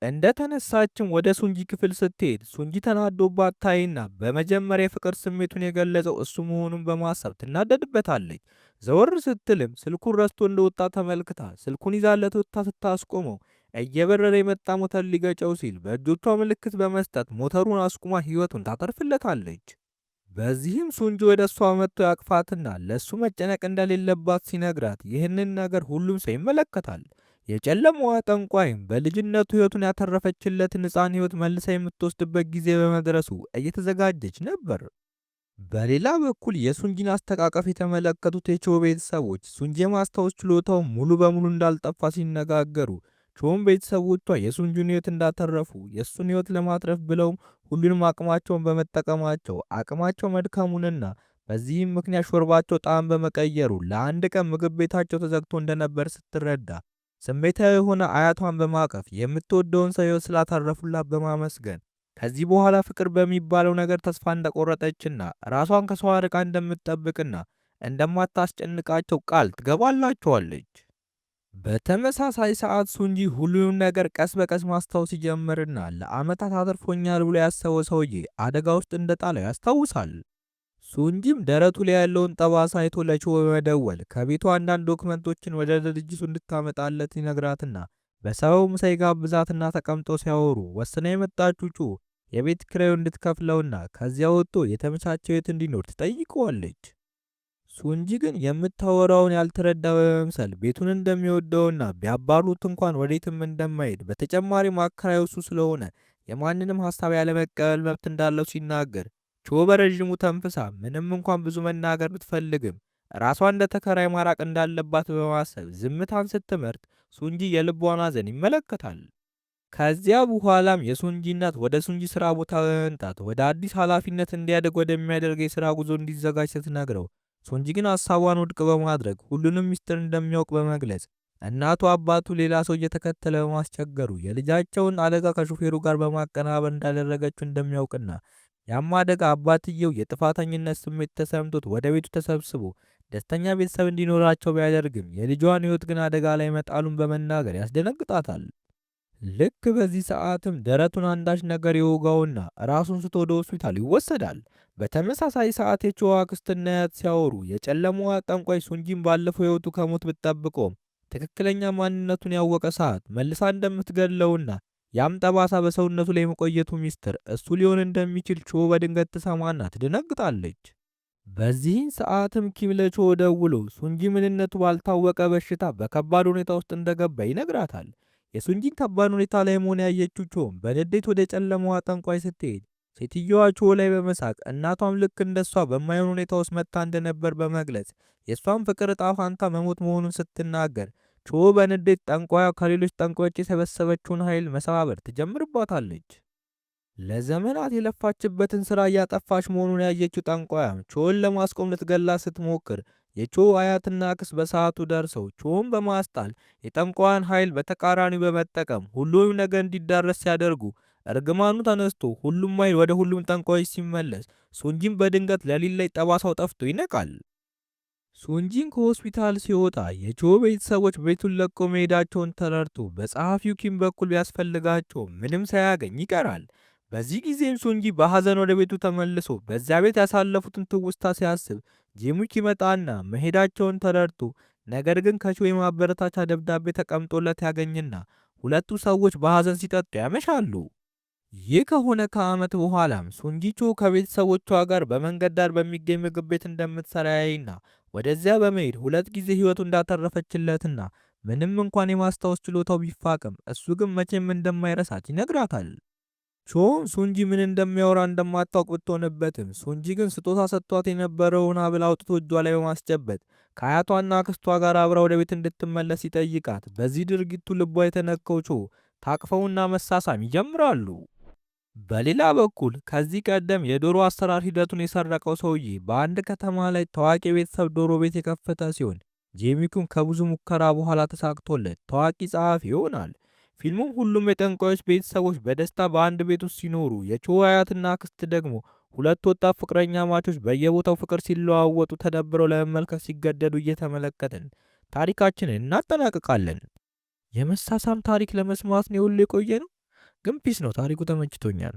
እንደተነሳችም ወደ ሱንጂ ክፍል ስትሄድ ሱንጂ ተናዶባት ታይና በመጀመሪያ የፍቅር ስሜቱን የገለጸው እሱ መሆኑን በማሰብ ትናደድበታለች። ዘወር ስትልም ስልኩን ረስቶ እንደወጣ ተመልክታ ስልኩን ይዛለት ወጥታ ስታስቆመው እየበረረ የመጣ ሞተር ሊገጨው ሲል በእጆቿ ምልክት በመስጠት ሞተሩን አስቁማ ሕይወቱን ታተርፍለታለች። በዚህም ሱንጂ ወደ እሷ መጥቶ ያቅፋትና ለእሱ መጨነቅ እንደሌለባት ሲነግራት ይህንን ነገር ሁሉም ሰው ይመለከታል። የጨለማዋ ጠንቋይም በልጅነቱ ሕይወቱን ያተረፈችለትን ሕፃን ሕይወት መልሳ የምትወስድበት ጊዜ በመድረሱ እየተዘጋጀች ነበር። በሌላ በኩል የሱንጂን አስተቃቀፍ የተመለከቱት የቾ ቤተሰቦች ሱንጂ የማስታወስ ችሎታው ሙሉ በሙሉ እንዳልጠፋ ሲነጋገሩ፣ ቾም ቤተሰቦቿ የሱንጂን ሕይወት እንዳተረፉ የእሱን ሕይወት ለማትረፍ ብለውም ሁሉንም አቅማቸውን በመጠቀማቸው አቅማቸው መድከሙንና በዚህም ምክንያት ሾርባቸው ጣዕም በመቀየሩ ለአንድ ቀን ምግብ ቤታቸው ተዘግቶ እንደነበር ስትረዳ ስሜታዊ የሆነ አያቷን በማቀፍ የምትወደውን ሰው ሕይወት ስላተረፉላት በማመስገን ከዚህ በኋላ ፍቅር በሚባለው ነገር ተስፋ እንደቆረጠችና ራሷን ከሰው አርቃ እንደምትጠብቅና እንደማታስጨንቃቸው ቃል ትገባላቸዋለች። በተመሳሳይ ሰዓት ሱንጂ ሁሉንም ነገር ቀስ በቀስ ማስታወስ ይጀምርና ለዓመታት አትርፎኛል ብሎ ያሰበው ሰውዬ አደጋ ውስጥ እንደጣለው ያስታውሳል። ሱንጂም ደረቱ ላይ ያለውን ጠባሳ አይቶ ለቾ በመደወል ከቤቱ አንዳንድ ዶክመንቶችን ወደ ድርጅቱ እንድታመጣለት ይነግራትና በሰበቡም ሳይጋብዛትና ተቀምጠው ሲያወሩ ወስና የመጣችው ቾ የቤት ኪራዩ እንድትከፍለውና ከዚያ ወጥቶ የተመቻቸ ሕይወት እንዲኖር ትጠይቀዋለች። ሱንጂ ግን የምታወራውን ያልተረዳ በመምሰል ቤቱን እንደሚወደውና ቢያባሩት እንኳን ወዴትም እንደማይሄድ በተጨማሪም አከራዩ እሱ ስለሆነ የማንንም ሀሳብ ያለመቀበል መብት እንዳለው ሲናገር ቾ በረዥሙ ተንፍሳ ምንም እንኳን ብዙ መናገር ብትፈልግም ራሷ እንደ ተከራይ ማራቅ እንዳለባት በማሰብ ዝምታን ስትመርጥ ሱንጂ የልቧን ሐዘን ይመለከታል። ከዚያ በኋላም የሱንጂ እናት ወደ ሱንጂ ስራ ቦታ በመምጣት ወደ አዲስ ኃላፊነት እንዲያደግ ወደሚያደርግ የስራ ጉዞ እንዲዘጋጅ ስትነግረው ሱንጂ ግን ሀሳቧን ውድቅ በማድረግ ሁሉንም ሚስጥር እንደሚያውቅ በመግለጽ እናቱ አባቱ ሌላ ሰው እየተከተለ በማስቸገሩ የልጃቸውን አደጋ ከሹፌሩ ጋር በማቀናበር እንዳደረገችው እንደሚያውቅና ያም አደጋ አባትየው የጥፋተኝነት ስሜት ተሰምቶት ወደ ቤቱ ተሰብስቦ ደስተኛ ቤተሰብ እንዲኖራቸው ቢያደርግም የልጇን ሕይወት ግን አደጋ ላይ መጣሉን በመናገር ያስደነግጣታል። ልክ በዚህ ሰዓትም ደረቱን አንዳች ነገር ይወጋውና ራሱን ስቶ ወደ ሆስፒታል ይወሰዳል። በተመሳሳይ ሰዓት የቾ አክስትና አያት ሲያወሩ የጨለማዋ ጠንቋይ ሱንጂን ባለፈው ሕይወቱ ከሞት ብትጠብቀውም ትክክለኛ ማንነቱን ያወቀ ሰዓት መልሳ እንደምትገድለውና ያም ጠባሳ በሰውነቱ ላይ የመቆየቱ ሚስጥር እሱ ሊሆን እንደሚችል ቾ በድንገት ትሰማና ትደነግጣለች። በዚህን ሰዓትም ኪም ለቾ ደውሎ ሱንጂ ምንነቱ ባልታወቀ በሽታ በከባድ ሁኔታ ውስጥ እንደገባ ይነግራታል። የሱንጂን ከባድ ሁኔታ ላይ መሆን ያየችው ቾም በንዴት ወደ ጨለማዋ ጠንቋይ ስትሄድ ሴትየዋ ቾ ላይ በመሳቅ እናቷም ልክ እንደሷ በማይሆን ሁኔታ ውስጥ መጥታ እንደነበር በመግለጽ የእሷን ፍቅር እጣ ፋንታ መሞት መሆኑን ስትናገር ቾ በንዴት ጠንቋያ ከሌሎች ጠንቋዮች የሰበሰበችውን ኃይል መሰባበር ትጀምርባታለች። ለዘመናት የለፋችበትን ስራ እያጠፋች መሆኑን ያየችው ጠንቋያም ቾን ለማስቆም ልትገላ ስትሞክር የቾ አያትና ክስ በሰዓቱ ደርሰው ቾን በማስጣል የጠንቋያን ኃይል በተቃራኒው በመጠቀም ሁሉም ነገር እንዲዳረስ ሲያደርጉ እርግማኑ ተነስቶ ሁሉም ኃይል ወደ ሁሉም ጠንቋዮች ሲመለስ ሱንጂን በድንገት ሌሊት ላይ ጠባሳው ጠፍቶ ይነቃል። ሱንጂን ከሆስፒታል ሲወጣ የቾ ቤተሰቦች ቤቱን ለቆ መሄዳቸውን ተረድቶ በጸሐፊው ኪም በኩል ቢያስፈልጋቸው ምንም ሳያገኝ ይቀራል። በዚህ ጊዜም ሱንጂ በሐዘን ወደ ቤቱ ተመልሶ በዚያ ቤት ያሳለፉትን ትውስታ ሲያስብ ጂሙክ ይመጣና መሄዳቸውን ተረድቶ ነገር ግን ከቾ የማበረታቻ ደብዳቤ ተቀምጦለት ያገኝና ሁለቱ ሰዎች በሐዘን ሲጠጡ ያመሻሉ። ይህ ከሆነ ከዓመት በኋላም ሱንጂ ቾ ከቤተሰቦቿ ጋር በመንገድ ዳር በሚገኝ ምግብ ቤት እንደምትሰራ ያይና ወደዚያ በመሄድ ሁለት ጊዜ ሕይወቱ እንዳተረፈችለትና ምንም እንኳን የማስታወስ ችሎታው ቢፋቅም እሱ ግን መቼም እንደማይረሳት ይነግራታል። ቾ ሱንጂ ምን እንደሚያወራ እንደማታውቅ ብትሆንበትም ሱንጂ ግን ስጦታ ሰጥቷት የነበረውን ሐብል አውጥቶ እጇ ላይ በማስጨበጥ ከአያቷና አክስቷ ጋር አብራ ወደ ቤት እንድትመለስ ይጠይቃት። በዚህ ድርጊቱ ልቧ የተነከው ቾ ታቅፈውና መሳሳም ይጀምራሉ። በሌላ በኩል ከዚህ ቀደም የዶሮ አሰራር ሂደቱን የሰረቀው ሰውዬ በአንድ ከተማ ላይ ታዋቂ ቤተሰብ ዶሮ ቤት የከፈተ ሲሆን ጄሚኩም ከብዙ ሙከራ በኋላ ተሳክቶለት ታዋቂ ጸሐፊ ይሆናል። ፊልሙም ሁሉም የጠንቋዮች ቤተሰቦች በደስታ በአንድ ቤት ውስጥ ሲኖሩ የቾ አያትና አክስት ደግሞ ሁለት ወጣት ፍቅረኛ ማቾች በየቦታው ፍቅር ሲለዋወጡ ተደብረው ለመመልከት ሲገደዱ እየተመለከትን ታሪካችንን እናጠናቅቃለን። የመሳሳም ታሪክ ለመስማት ነው የቆየ ነው። ግን ፒስ ነው። ታሪኩ ተመችቶኛል።